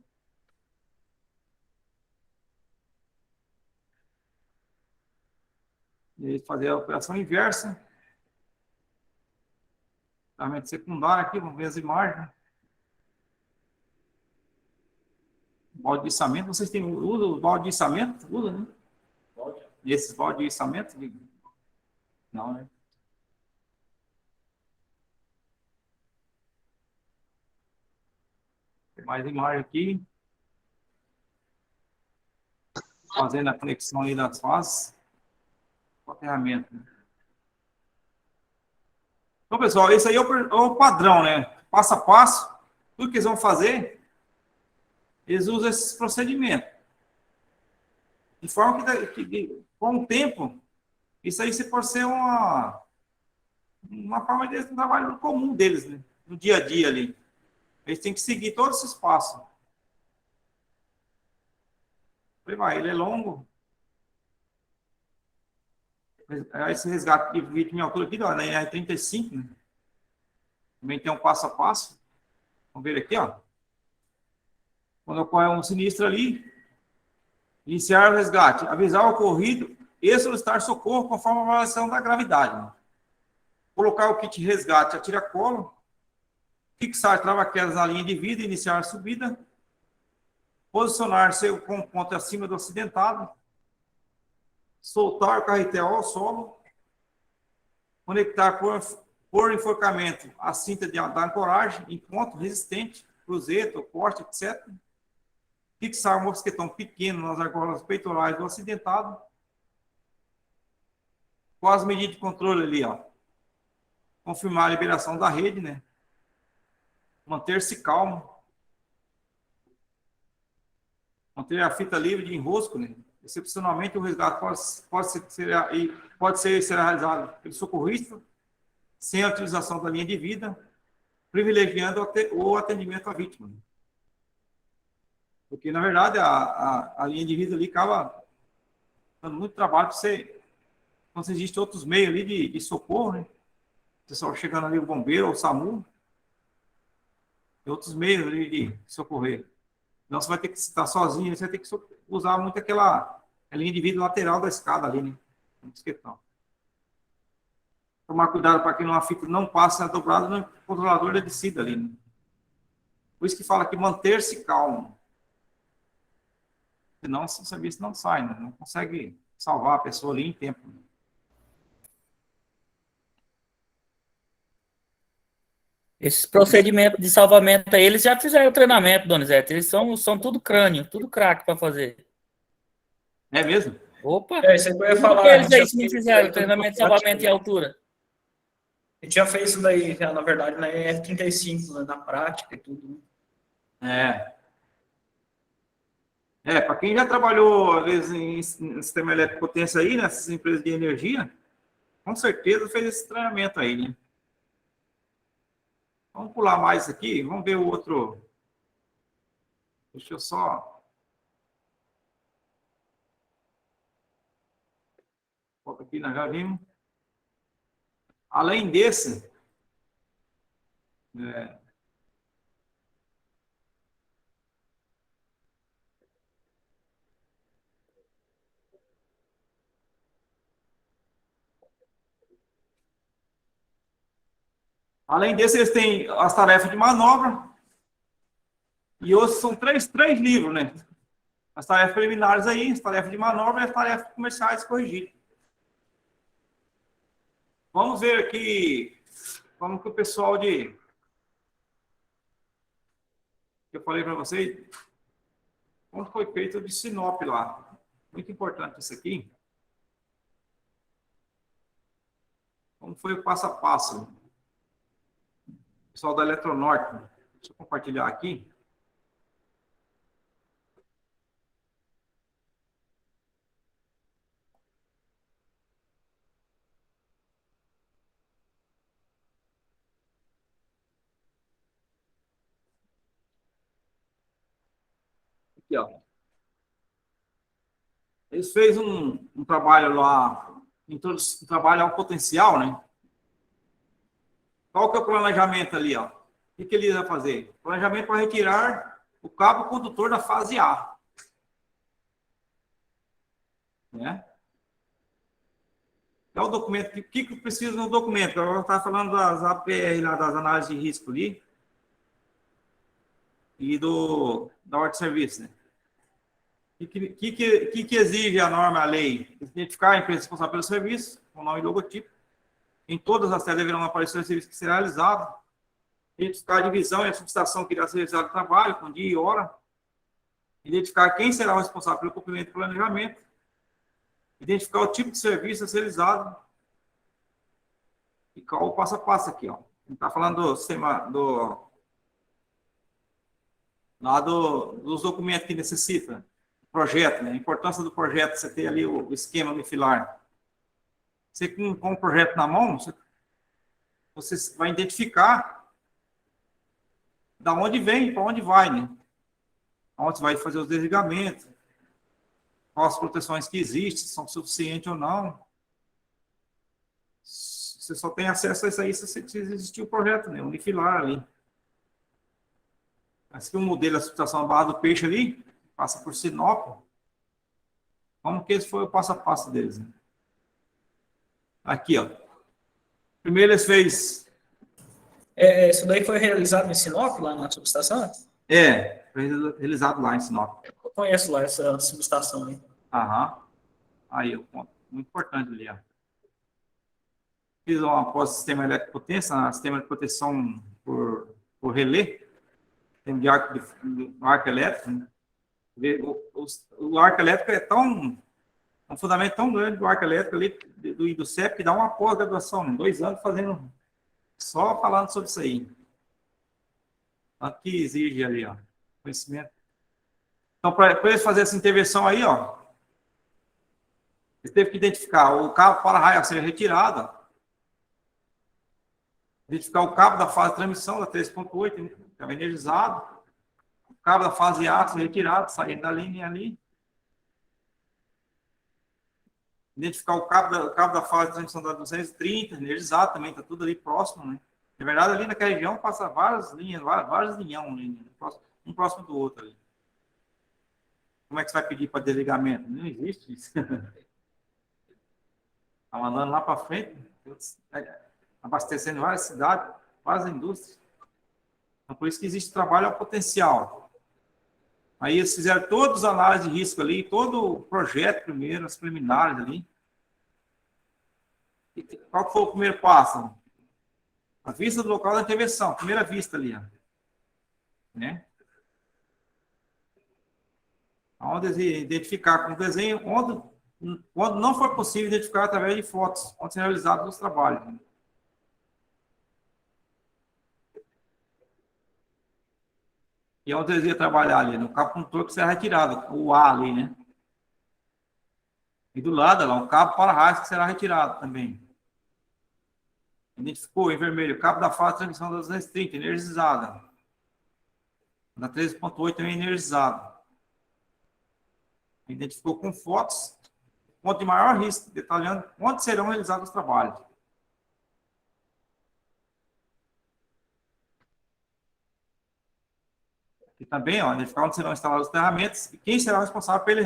E fazer a operação inversa. Aterramento secundário aqui, vamos ver as imagens. Balde de içamento, vocês usam o balde de içamento? Usa, né? E esses balde de içamento? Não, né? Tem mais imagem aqui. Fazendo a conexão aí das fases. Com o aterramento. Então, pessoal, esse aí é o padrão, né? Passo a passo. Tudo que eles vão fazer, eles usam esses procedimentos. De forma que com o tempo, isso aí se pode ser uma forma de trabalho comum deles, né? No dia a dia ali. Eles têm que seguir todos esses passos. Ele é longo. Esse resgate de vítima em altura aqui, ó, na R35, né? Também tem um passo a passo. Vamos ver aqui, ó. Quando ocorre um sinistro ali, iniciar o resgate, avisar o ocorrido e solicitar socorro conforme a avaliação da gravidade. Né? Colocar o kit de resgate a tiracolo, fixar trava-quedas na linha de vida, iniciar a subida, posicionar-se com um ponto acima do acidentado, soltar o carretel ao solo, conectar por enforcamento a cinta da ancoragem em ponto resistente, cruzeto, corte, etc. Fixar um mosquetão pequeno nas argolas peitorais do acidentado. Com as medidas de controle ali, ó. Confirmar a liberação da rede, né? Manter-se calmo. Manter a fita livre de enrosco, né? Excepcionalmente, o resgate pode ser realizado pelo socorrista, sem a utilização da linha de vida, privilegiando o atendimento à vítima. Porque, na verdade, a linha de vida ali acaba dando muito trabalho para você. Então, existem outros meios ali de socorro, né? O pessoal chegando ali, o bombeiro ou o SAMU. Tem outros meios ali de socorrer. Então, você vai ter que estar sozinho, você vai ter que usar muito aquela linha de vida lateral da escada ali, né? Mosquetão. Tomar cuidado para que a fita não passe a dobrada no controlador da descida ali, né? Por isso que fala que manter-se calmo. Senão, o serviço não sai, né? Não consegue salvar a pessoa ali em tempo. Né? Esses procedimentos de salvamento aí, eles já fizeram o treinamento, Donizete. Eles são tudo crânio, tudo craque para fazer. É mesmo? Opa! É isso aí que eu ia falar. Por que eles aí não fizeram treinamento de salvamento em altura? A gente já fez isso daí, já, na verdade, na R35, né, na prática e tudo. É. Para quem já trabalhou, às vezes, em sistema elétrico potência aí, nessas empresas de energia, com certeza fez esse treinamento aí, né? Vamos pular mais aqui, vamos ver o outro. Deixa eu só... Coloca aqui, nós já vimos. Além desse, eles têm as tarefas de manobra. E hoje são três livros, né? As tarefas preliminares aí, as tarefas de manobra e as tarefas comerciais corrigidas. Vamos ver aqui como que o pessoal que eu falei para vocês, como foi feito de Sinop lá. Muito importante isso aqui. Como foi o passo a passo. Pessoal da Eletronorte. Deixa eu compartilhar aqui. Aqui, ó. Eles fez um trabalho lá, um trabalho ao potencial, né? Qual que é o planejamento ali, ó? O que ele vai fazer? Planejamento para retirar o cabo condutor da fase A. Né? É o documento. O que precisa no documento? Eu estava falando das APR, lá, das análises de risco ali. E da ordem de serviço, né? O que exige a norma, a lei? Identificar a empresa responsável pelo serviço, com nome e logotipo. Em todas as telas deverão aparecer o serviço que será realizado. Identificar a divisão e a subestação que irá ser realizado o trabalho, com dia e hora. Identificar quem será o responsável pelo cumprimento do planejamento. Identificar o tipo de serviço a ser realizado. E qual o passo a passo aqui, ó. A gente está falando do sistema dos documentos que necessita. Projeto, né? A importância do projeto, você ter ali o esquema unifilar. Você com o projeto na mão, você vai identificar da onde vem, para onde vai, né? Onde você vai fazer os desligamentos, quais as proteções que existem, são suficientes ou não. Você só tem acesso a isso aí se existir o projeto, né? Unifilar ali. Esse aqui é o modelo da subestação Barra do Peixe ali, passa por Sinop. Como que esse foi o passo a passo deles, né? Aqui, ó. Primeiro eles fez... Isso daí foi realizado em Sinop, lá na subestação? Foi realizado lá em Sinop. Eu conheço lá essa subestação aí. Aham. Aí, o ponto muito importante ali, ó. Fiz uma pós-sistema elétrico potência, sistema de proteção por relé, tem de arco elétrico, né? O arco elétrico é um fundamento tão grande do arco elétrico ali, do INDUCEP, que dá uma pós-graduação, né? 2 anos fazendo, só falando sobre isso aí. Tanto que exige ali, ó, conhecimento. Então, para eles fazer essa intervenção aí, ó, eles teve que identificar o cabo para-raio a ser retirado, ó. Identificar o cabo da fase de transmissão da 3.8, né, que estava energizado. O cabo da fase A ser retirado, saindo da linha ali. Identificar o cabo da fase de transmissão da 230, energizado também, está tudo ali próximo, né? Na verdade, ali naquela região passa várias linhas, várias linhão, um próximo do outro ali. Como é que você vai pedir para desligamento? Não existe isso. Está mandando lá para frente, abastecendo várias cidades, várias indústrias. Então, por isso que existe trabalho ao potencial. Aí eles fizeram todas as análises de risco ali, todo o projeto primeiro, as preliminares ali. E qual foi o primeiro passo? A vista do local da intervenção, primeira vista ali, ó. Né? Onde identificar com desenho, quando não for possível identificar através de fotos, onde serão realizados os trabalhos. Né? E onde eles iam trabalhar ali? No cabo condutor que será retirado, o A ali, né? E do lado, lá, um cabo para-raio que será retirado também. Identificou em vermelho o cabo da fase de transmissão das 230, energizada. Da 13.8 também energizado. Identificou com fotos, ponto de maior risco, detalhando onde serão realizados os trabalhos. E também, ó, identificar onde serão instaladas as ferramentas e quem será o responsável pela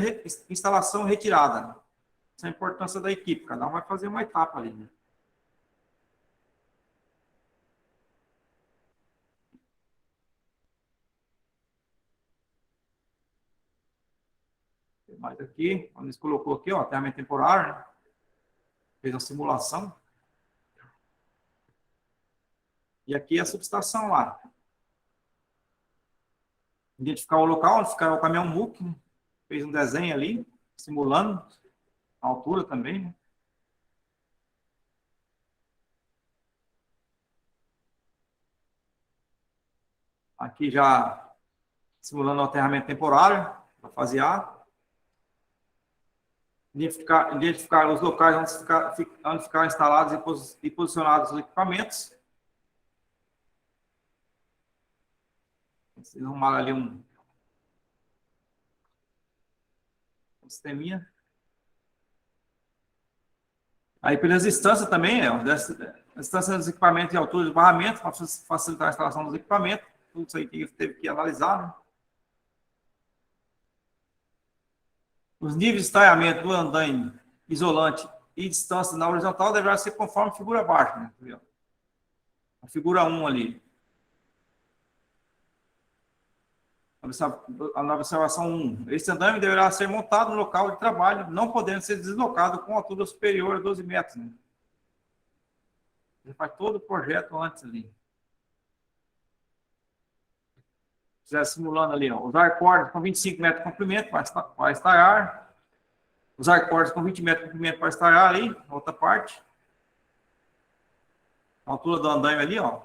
instalação e retirada. Essa é a importância da equipe. Cada um vai fazer uma etapa ali, né? Tem mais aqui, onde eles colocou aqui, ó, ferramenta temporária, né? Fez uma simulação. E aqui é a subestação lá. Identificar o local onde ficará o caminhão MUC, né? Fez um desenho ali, simulando a altura também, né? Aqui já simulando o aterramento temporário, para fase A. Identificar os locais onde ficar instalados e posicionados os equipamentos. Vocês arrumaram ali um sisteminha. Aí pelas distâncias também, ó, as distâncias dos equipamentos e altura de barramento, para facilitar a instalação dos equipamentos. Tudo isso aí que teve que analisar, né? Os níveis de estaiamento do andaime isolante e distância na horizontal deverá ser conforme a figura abaixo, né? A figura 1 ali. Na observação 1. Esse andaime deverá ser montado no local de trabalho, não podendo ser deslocado com altura superior a 12 metros. Né? Você faz todo o projeto antes ali. Já simulando ali, ó, usar cordas com 25 metros de comprimento para estaiar. Usar cordas com 20 metros de comprimento para estaiar ali, outra parte. A altura do andaime ali, ó.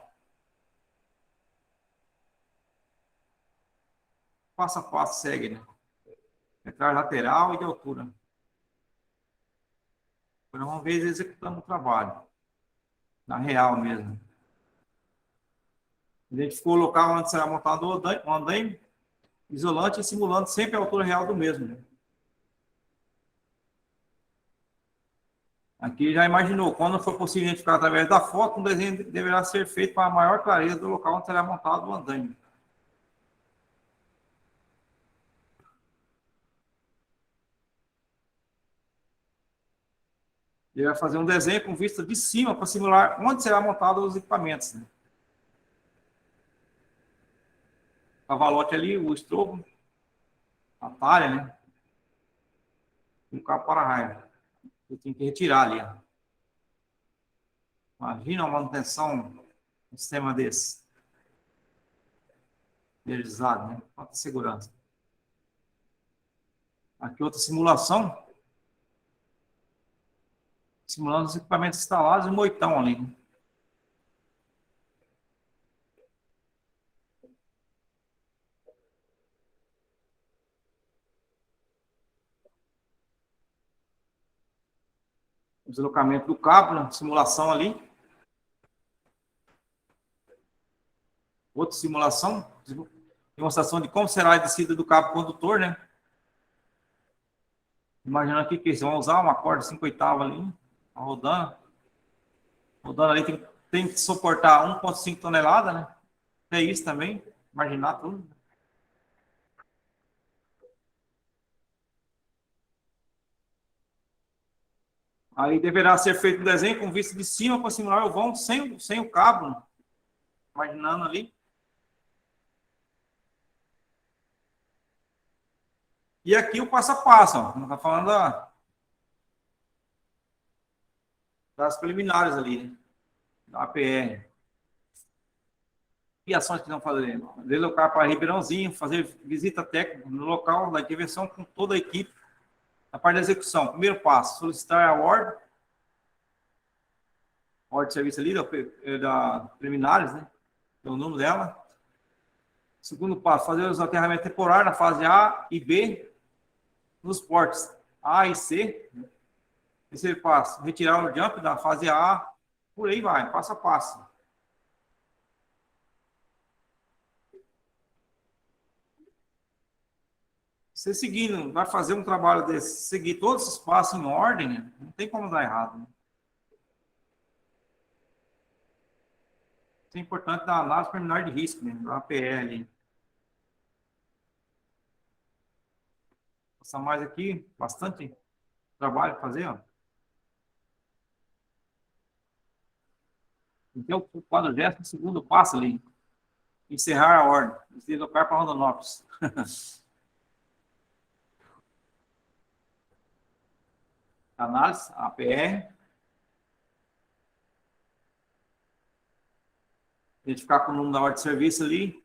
Passo a passo segue, né? Metragem lateral e de altura. Agora vamos ver executando o trabalho. Na real mesmo. Identificou o local onde será montado o andaime isolante e simulando sempre a altura real do mesmo. Né? Aqui já imaginou, quando for possível identificar através da foto, um desenho deverá ser feito para a maior clareza do local onde será montado o andaime. Ele vai fazer um desenho com vista de cima para simular onde será montado os equipamentos. Né? O cavalote ali, o estrobo, a talha, né? E o cabo para-raio. Eu tenho que retirar ali. Ó. Imagina uma manutenção um sistema desse. Energizado, né? Falta segurança. Aqui outra simulação. Simulando os equipamentos instalados e o moitão ali. Né? O deslocamento do cabo, né? Simulação ali. Outra simulação. Demonstração de como será a descida do cabo condutor, né? Imaginando aqui que eles vão usar uma corda 5/8 ali. Rodando. Rodando ali tem que suportar 1,5 toneladas, né? É isso também. Imaginar tudo. Aí deverá ser feito um desenho com vista de cima para simular o vão sem o cabo. Né? Imaginando ali. E aqui o passo a passo. Ó. Não está falando das preliminares ali, né? Da APR. Que ações que estão fazendo? Deslocar para Ribeirãozinho, fazer visita técnica no local da intervenção com toda a equipe. Na parte da execução, primeiro passo, solicitar a ordem de serviço ali, da preliminares, né? O número dela. Segundo passo, fazer os aterramentos temporários na fase A e B, nos portes A e C. Terceiro passo, retirar o jump da fase A, por aí vai, passo a passo. Você seguindo, vai fazer um trabalho desse, seguir todos os passos em ordem, né? Não tem como dar errado. Né? Isso é importante da análise preliminar de risco, né? Da APL. Passar mais aqui, bastante trabalho para fazer, ó. Então, o quadro gesto, o segundo passo ali. Encerrar a ordem. Deslocar para Rondonópolis. Análise, APR. Identificar com o número da ordem de serviço ali.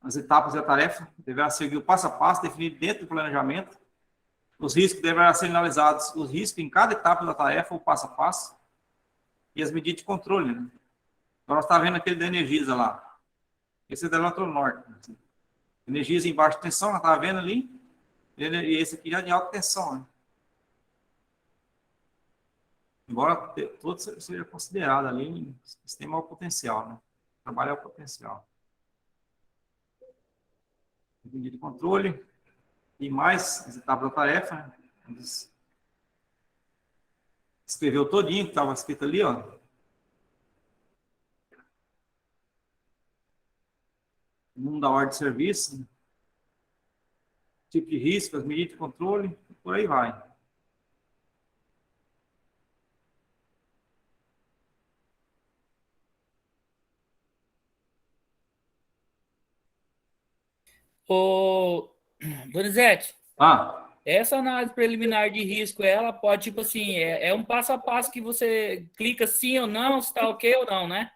As etapas da tarefa deverá seguir o passo a passo definido dentro do planejamento. Os riscos deverão ser analisados, os riscos em cada etapa da tarefa, o passo a passo. E as medidas de controle. Né? Então, nós estamos vendo aquele da Energisa lá. Esse é da Eletronorte. Energisa em baixa tensão, nós estamos vendo ali. E esse aqui já de alta tensão. Né? Embora todo seja considerado ali um sistema ao potencial. Né? Trabalho ao potencial. Medida de controle. E mais as etapas da tarefa. Né? Escreveu todinho que estava escrito ali, ó. O número da ordem de serviço. Tipo de risco, as medidas de controle, por aí vai. Ô, Donizete, Ah, essa análise preliminar de risco, ela pode, tipo assim, é um passo a passo que você clica sim ou não, se tá ok ou não, né?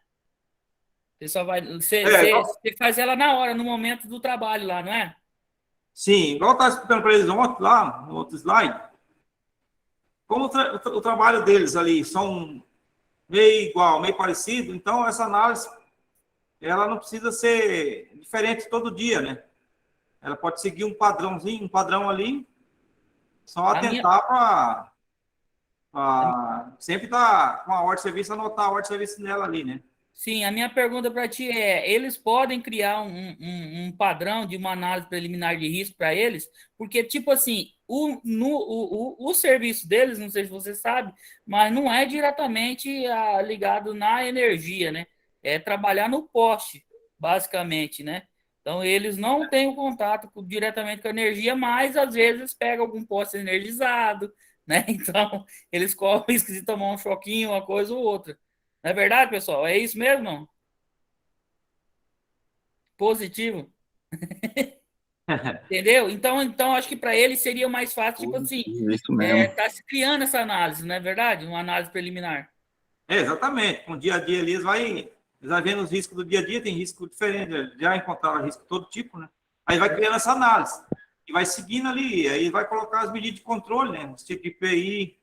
Você só vai. Você faz ela na hora, no momento do trabalho lá, não é? sim, igual eu estava explicando para eles ontem lá, no outro slide, como o trabalho deles ali são meio igual, meio parecido, então essa análise, ela não precisa ser diferente todo dia, né? Ela pode seguir um padrãozinho, um padrão ali, só atentar para sempre estar com a ordem de serviço, anotar a ordem de serviço nela ali, né? Sim, a minha pergunta para ti é: eles podem criar um padrão de uma análise preliminar de risco para eles? Porque, tipo assim, o serviço deles, não sei se você sabe, mas não é diretamente ligado na energia, né? É trabalhar no poste, basicamente, né? Então, eles não têm o contato diretamente com a energia, mas às vezes pegam algum poste energizado, né? Então, eles correm o risco de tomar um choquinho, uma coisa ou outra. Não é verdade, pessoal? É isso mesmo, não? Positivo. Entendeu? Então, acho que para ele seria mais fácil, tipo assim, Isso mesmo. tá se criando essa análise, não é verdade? Uma análise preliminar. Exatamente. Com o dia a dia ali, eles vão vendo os riscos do dia a dia, tem risco diferente, já encontraram risco de todo tipo, né? Aí vai criando essa análise. E vai seguindo ali, aí vai colocar as medidas de controle, né? Os tipos de IPI.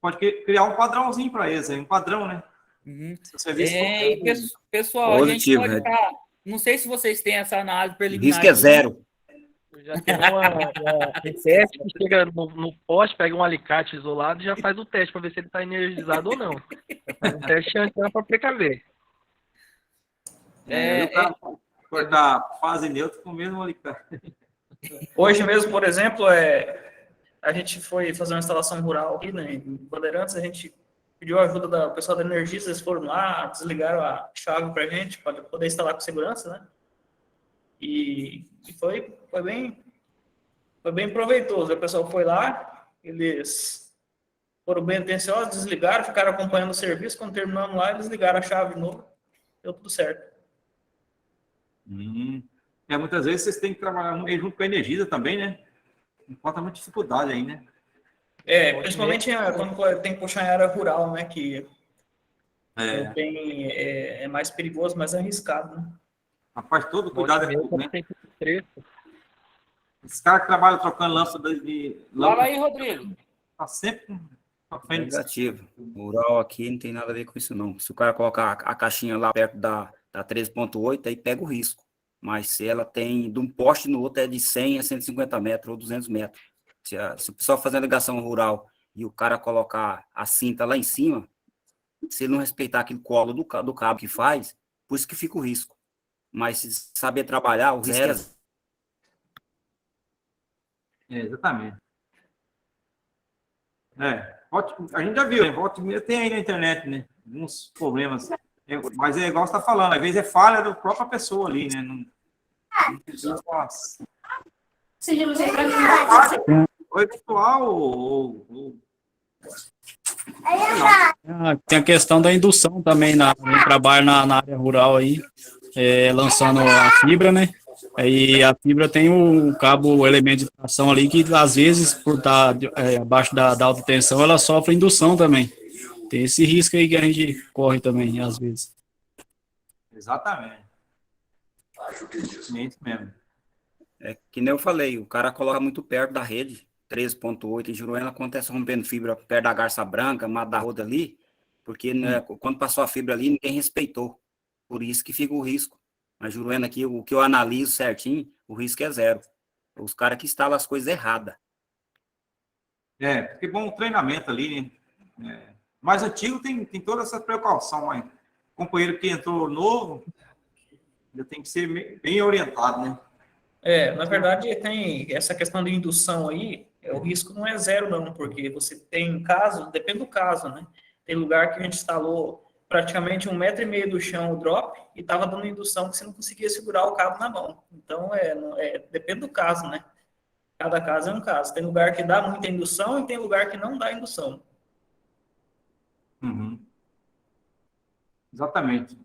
Pode criar um padrãozinho para eles, um padrão, né? Uhum. Pessoal, Positivo, a gente pode estar. Não sei se vocês têm essa análise preliminar. Risco é zero. Já tem um teste que chega no poste, pega um alicate isolado e já faz o teste para ver se ele está energizado ou não. Faz um teste antes para precaver. Cortar fase neutra com o mesmo alicate. Hoje mesmo, por exemplo, a gente foi fazer uma instalação rural aqui, né, em Bandeirantes, a gente pediu a ajuda do pessoal da Energisa, eles foram lá, desligaram a chave para a gente, para poder instalar com segurança, né? E foi bem proveitoso. O pessoal foi lá, eles foram bem atenciosos, desligaram, ficaram acompanhando o serviço, quando terminamos lá, eles ligaram a chave de novo, deu tudo certo. Muitas vezes vocês têm que trabalhar junto com a Energisa também, né? Encontra muita dificuldade aí, né? Principalmente quando tem que puxar em área rural, né? Que é mais perigoso, mais arriscado, né? Rapaz, todo cuidado é tudo, né? Tem que Esse cara que trabalha trocando lâmpada de Fala aí, Rodrigo. tá sempre Negativo. O rural aqui não tem nada a ver com isso, não. Se o cara colocar a caixinha lá perto da 13.8, aí pega o risco. Mas se ela tem, de um poste no outro, é de 100 a 150 metros ou 200 metros. Se o pessoal fazer a ligação rural e o cara colocar a cinta lá em cima, se ele não respeitar aquele colo do cabo que faz, por isso que fica o risco. Mas se saber trabalhar, o risco é zero. Exatamente. A gente já viu, né? Volta e meia tem aí na internet, né? Alguns problemas. Mas é igual você está falando, às vezes é falha da própria pessoa ali, né? Não precisa falar. Oi, pessoal. Tem a questão da indução também no trabalho na área rural aí, lançando a fibra, né? Aí a fibra tem o cabo, o elemento de tração ali, que às vezes, por estar abaixo da alta tensão, ela sofre indução também. Tem esse risco aí que a gente corre também, às vezes. Exatamente. É isso mesmo. É que nem eu falei, o cara coloca muito perto da rede, 13.8, em Juruena acontece rompendo fibra perto da garça branca, Mato da Roda ali, porque né, quando passou a fibra ali, ninguém respeitou. Por isso que fica o risco. Na Juruena aqui, o que eu analiso certinho, o risco é zero. Os caras que instalam as coisas erradas. Porque bom treinamento ali, né? Mais antigo tem toda essa precaução, mas companheiro que entrou novo, ainda tem que ser bem orientado, né? Na verdade, tem essa questão de indução aí, o risco não é zero, não, porque você tem caso, depende do caso, né? Tem lugar que a gente instalou praticamente 1,5 metro do chão o drop e estava dando indução que você não conseguia segurar o cabo na mão. Então, depende do caso, né? Cada caso é um caso. Tem lugar que dá muita indução e tem lugar que não dá indução. Uhum. Exatamente.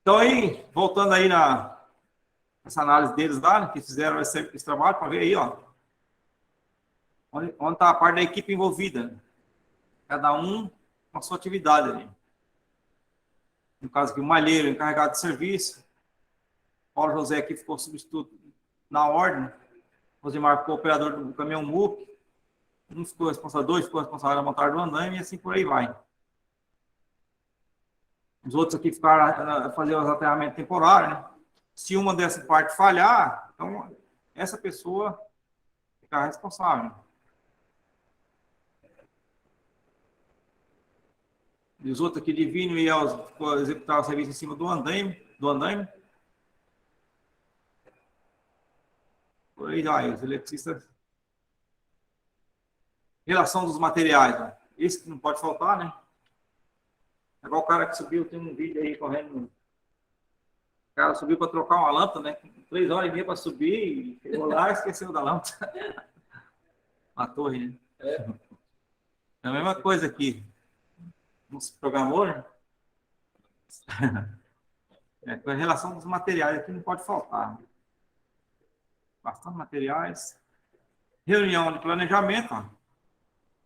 Então, aí, voltando aí essa análise deles lá, né, que fizeram esse trabalho, para ver aí, ó, onde está a parte da equipe envolvida, né? Cada um com a sua atividade ali. No caso aqui, o malheiro, encarregado de serviço, Paulo José aqui ficou substituto na ordem, Rosimar ficou operador do caminhão MUP, um ficou responsável, dois ficou responsável da montagem do andaime, e assim por aí vai. Os outros aqui ficaram a fazer os aterramentos temporários, né? Se uma dessa parte falhar, então essa pessoa fica responsável. E os outros aqui dividindo e executar o serviço em cima do andaime. Por aí vai, os eletricistas. Relação dos materiais, né? Esse que não pode faltar, né? É igual o cara que subiu, tem um vídeo aí correndo. O cara subiu para trocar uma lâmpada, né? 3h30 para subir, chegou lá e esqueceu da lâmpada. A torre, né? É a mesma coisa aqui. Não se programou, né? Com a relação dos materiais aqui não pode faltar. Bastante materiais. Reunião de planejamento, ó.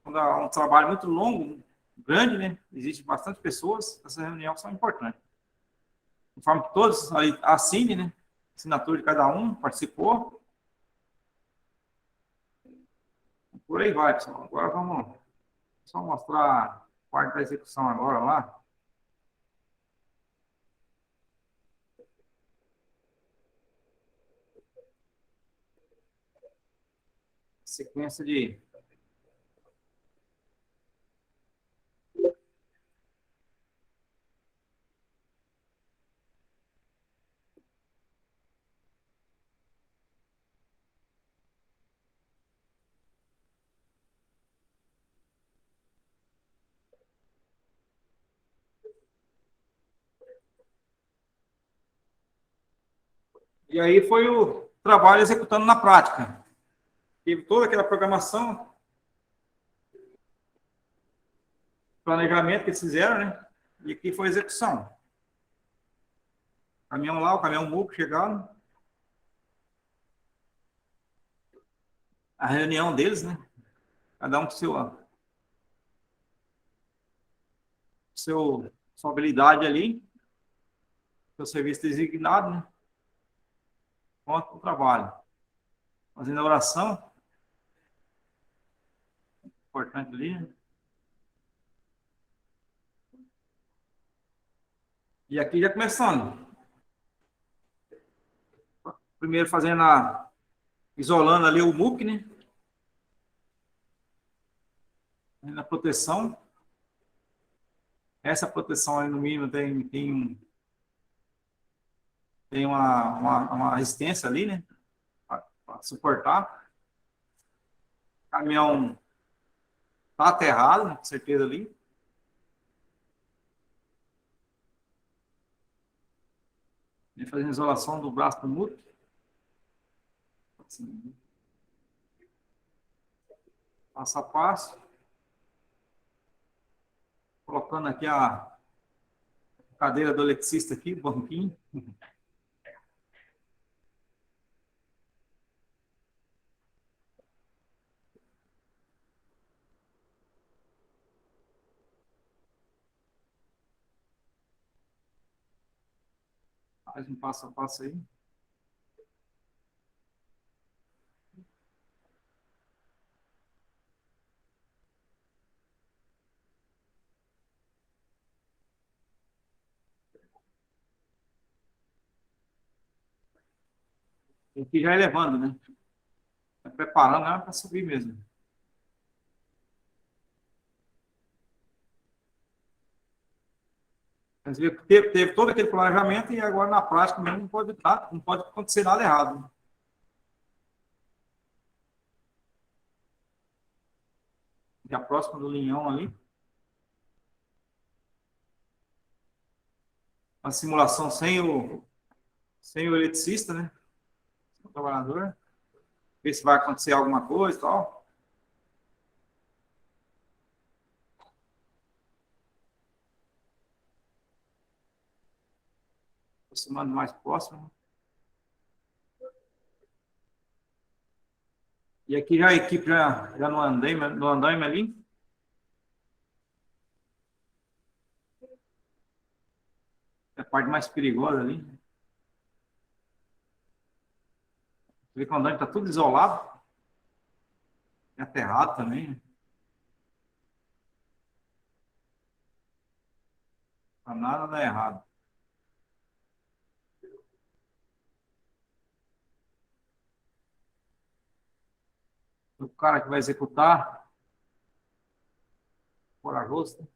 Quando há um trabalho muito longo, grande, né? Existe bastante pessoas, essas reuniões são importantes. Conforme que todos assinem, né? Assinatura de cada um, participou. Por aí vai, pessoal. Agora vamos só mostrar a parte da execução agora lá. Sequência de... E aí foi o trabalho executando na prática. Teve toda aquela programação, planejamento que eles fizeram, né? E aqui foi a execução. Caminhão lá, o caminhão MUP chegaram. A reunião deles, né? Cada um com sua habilidade ali, seu serviço designado, né? Conta o trabalho. Fazendo a oração. Importante ali, né? E aqui já começando. Primeiro fazendo isolando ali o muque, né? Na proteção. Essa proteção aí no mínimo tem uma resistência ali, né? Para suportar. O caminhão tá aterrado, né? Com certeza ali. E fazendo isolação do braço do muque. Assim, passo a passo. Colocando aqui a cadeira do eletricista aqui, o banquinho. Faz um passo a passo aí. Tem que ir já elevando, né? Preparando ela para subir mesmo. Mas teve todo aquele planejamento e agora na prática mesmo não pode acontecer nada errado. Já próximo do linhão ali. Uma simulação sem o eletricista, né? Sem o trabalhador. Ver se vai acontecer alguma coisa e tal. Aproximando mais próximo. E aqui já a equipe já no andaime ali. É a parte mais perigosa ali. Você vê que o andaime está tudo isolado. É aterrado também. Para nada dá errado. O cara que vai executar, corajoso, né?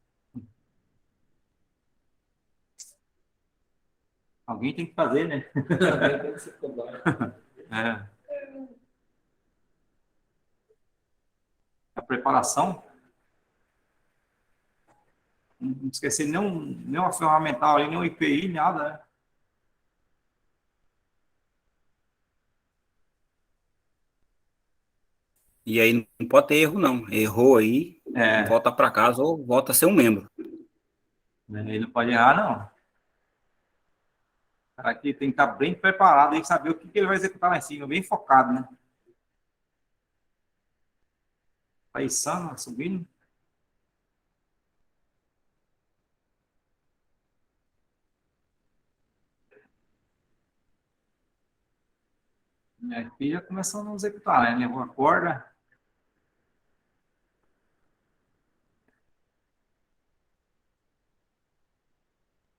Alguém tem que fazer, né? É. A preparação. Não esquecer nenhuma ferramental ali, nenhum IPI, nada, né? E aí não pode ter erro, não. Errou aí, volta para casa ou volta a ser um membro. Ele não pode errar, não. O cara aqui tem que estar bem preparado e saber o que ele vai executar lá em cima, bem focado, né? Tá içando, subindo. E aqui já começando a executar, né? Levou a corda.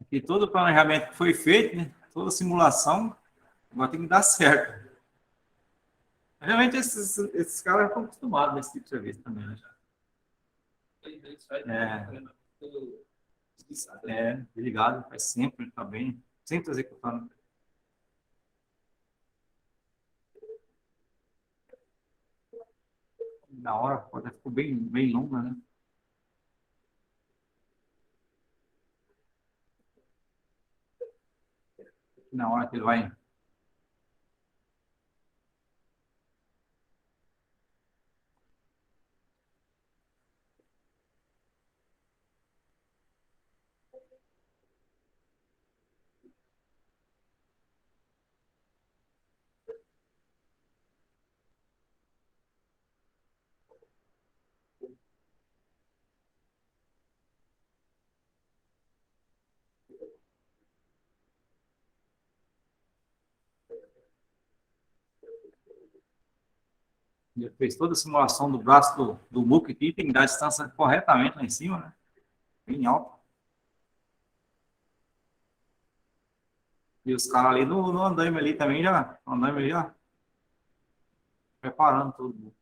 Aqui todo o planejamento que foi feito, né? Toda a simulação, agora tem que dar certo. Realmente esses caras estão acostumados nesse tipo de serviço também, né? Desligado, faz sempre, tá bem, sempre executando. Na hora, pode ficou bem longa, né? Na hora que ele vai. Ele fez toda a simulação do braço do muque aqui, tem que dar a distância corretamente lá em cima, né? Bem alto. E os caras ali no andaime ali também já. No andaime ali já. Preparando tudo.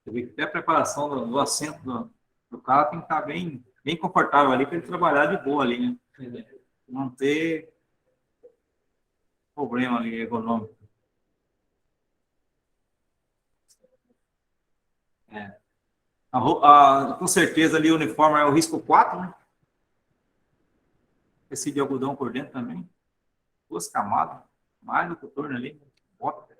Você vê que até a preparação do assento do cara tem que estar bem confortável ali para ele trabalhar de boa ali, né? Não ter problema ali ergonômico. É. Com certeza ali o uniforme é o risco 4, né? Esse de algodão por dentro também. 2 camadas. Mais do coturno ali. Bota.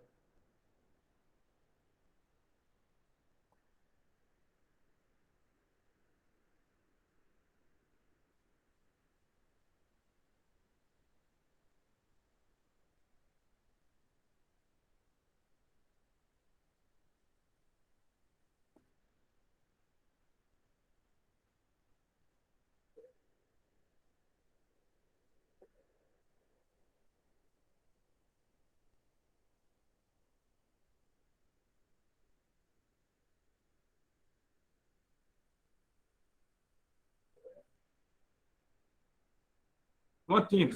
Prontinho.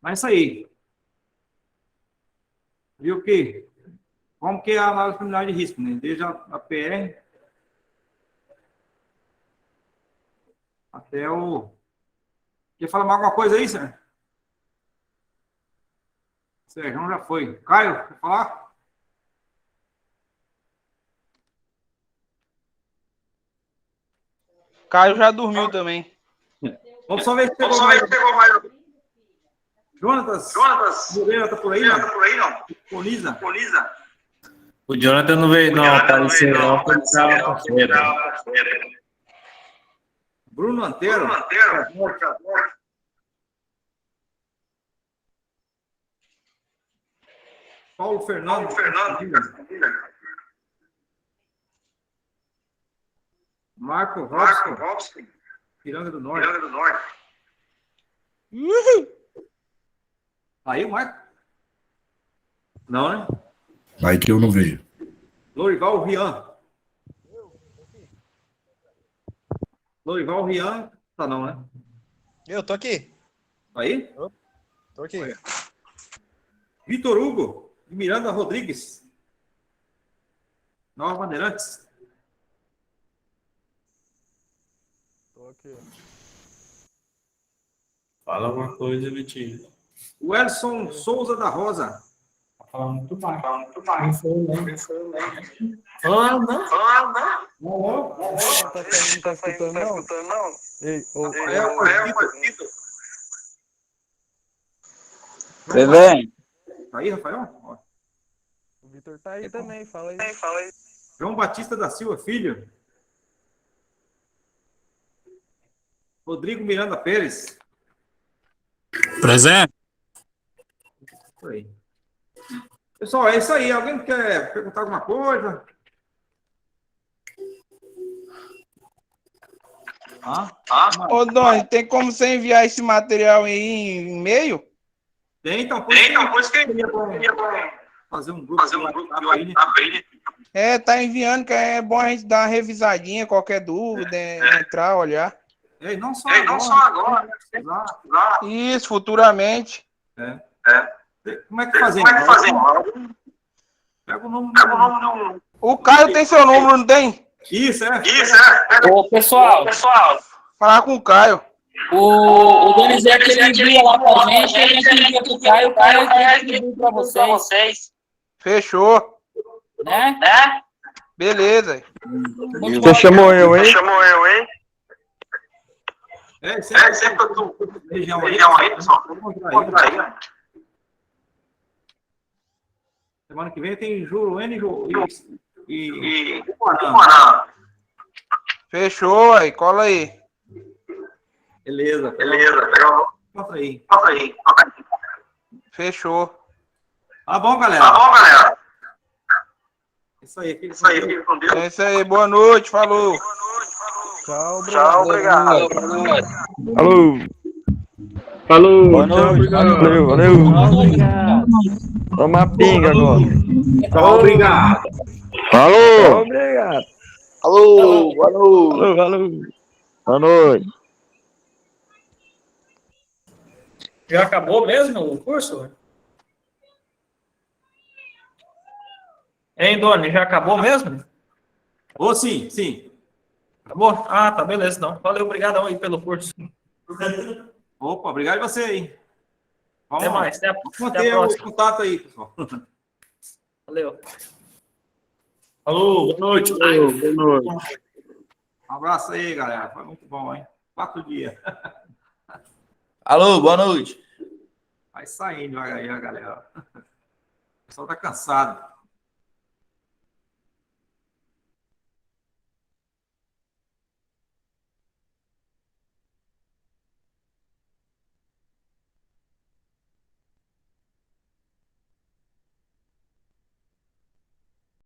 Mas é isso aí. Viu o quê? Como que é a análise preliminar de risco, né? Desde a PR até o... Quer falar mais alguma coisa aí, Sérgio? Sérgio já foi. Caio, quer falar? Caio já dormiu também. Vamos só ver se pegou mais. Jonatas Moreira tá por aí, não? Polisa. O Jonathan não veio, não apareceu, não. Bruno Antero. Paulo Fernando. Marco Robson. Piranga do Norte. Aí o Marco? Não, né? Aí que eu não vejo. Lorival Rian. Lorival Rian, tá não, né? Eu tô aqui. Aí? Tô aqui. Vitor Hugo e Miranda Rodrigues. Nova Bandeirantes. Tô aqui. Fala alguma coisa, Vitinho. O Elson Souza da Rosa. Fala muito mais. Não. Tá escutando, não? Ei, Presente. Aí, Rafael? Ó. o Vitor tá aí também, fala aí. João Batista da Silva Filho. Rodrigo Miranda Pérez. Presente. Isso aí. Pessoal, é isso aí. Alguém quer perguntar alguma coisa? Ô, Doni, tem como você enviar esse material aí em e-mail? Tem, então. Por isso que eu queria fazer um grupo de WhatsApp aí. É, tá enviando, que é bom a gente dar uma revisadinha, qualquer dúvida, entrar, olhar. É, não só agora. Isso, futuramente. Como é que fazemos? Pega o nome. O Caio tem seu número, não tem? Isso, é. Ô, pessoal, Falar com o Caio. o Donizete ele envia lá pra gente, a gente envia pro Caio, o Caio envia pra vocês. Fechou. Né? Beleza. Você chamou eu, hein? É, sempre eu tô região aí, pessoal. Semana que vem tem Juruene e Fechou, aí, cola aí. Beleza. Bota aí. Fechou. Tá bom, galera. Isso aí, filho. É isso aí, boa noite, falou. Tchau, obrigado. Alô! Falou. Boa noite. Valeu! Toma pinga agora. Tchau, obrigado. Falou! Obrigado. Alô, boa noite. Alô. Boa noite. Já acabou mesmo o curso? Hein, Doni, já acabou mesmo? Ô, sim, sim. Acabou? Ah, tá, beleza, então. Valeu, obrigadão aí pelo curso. Opa, obrigado a você aí. Vamos, Até mais, vamos até a manter o próxima. contato aí, pessoal. Valeu. Alô, boa noite. Alô, boa noite. Um abraço aí, galera. Foi muito bom, hein? 4 dias. Alô, boa noite. Vai saindo aí, a galera. O pessoal tá cansado.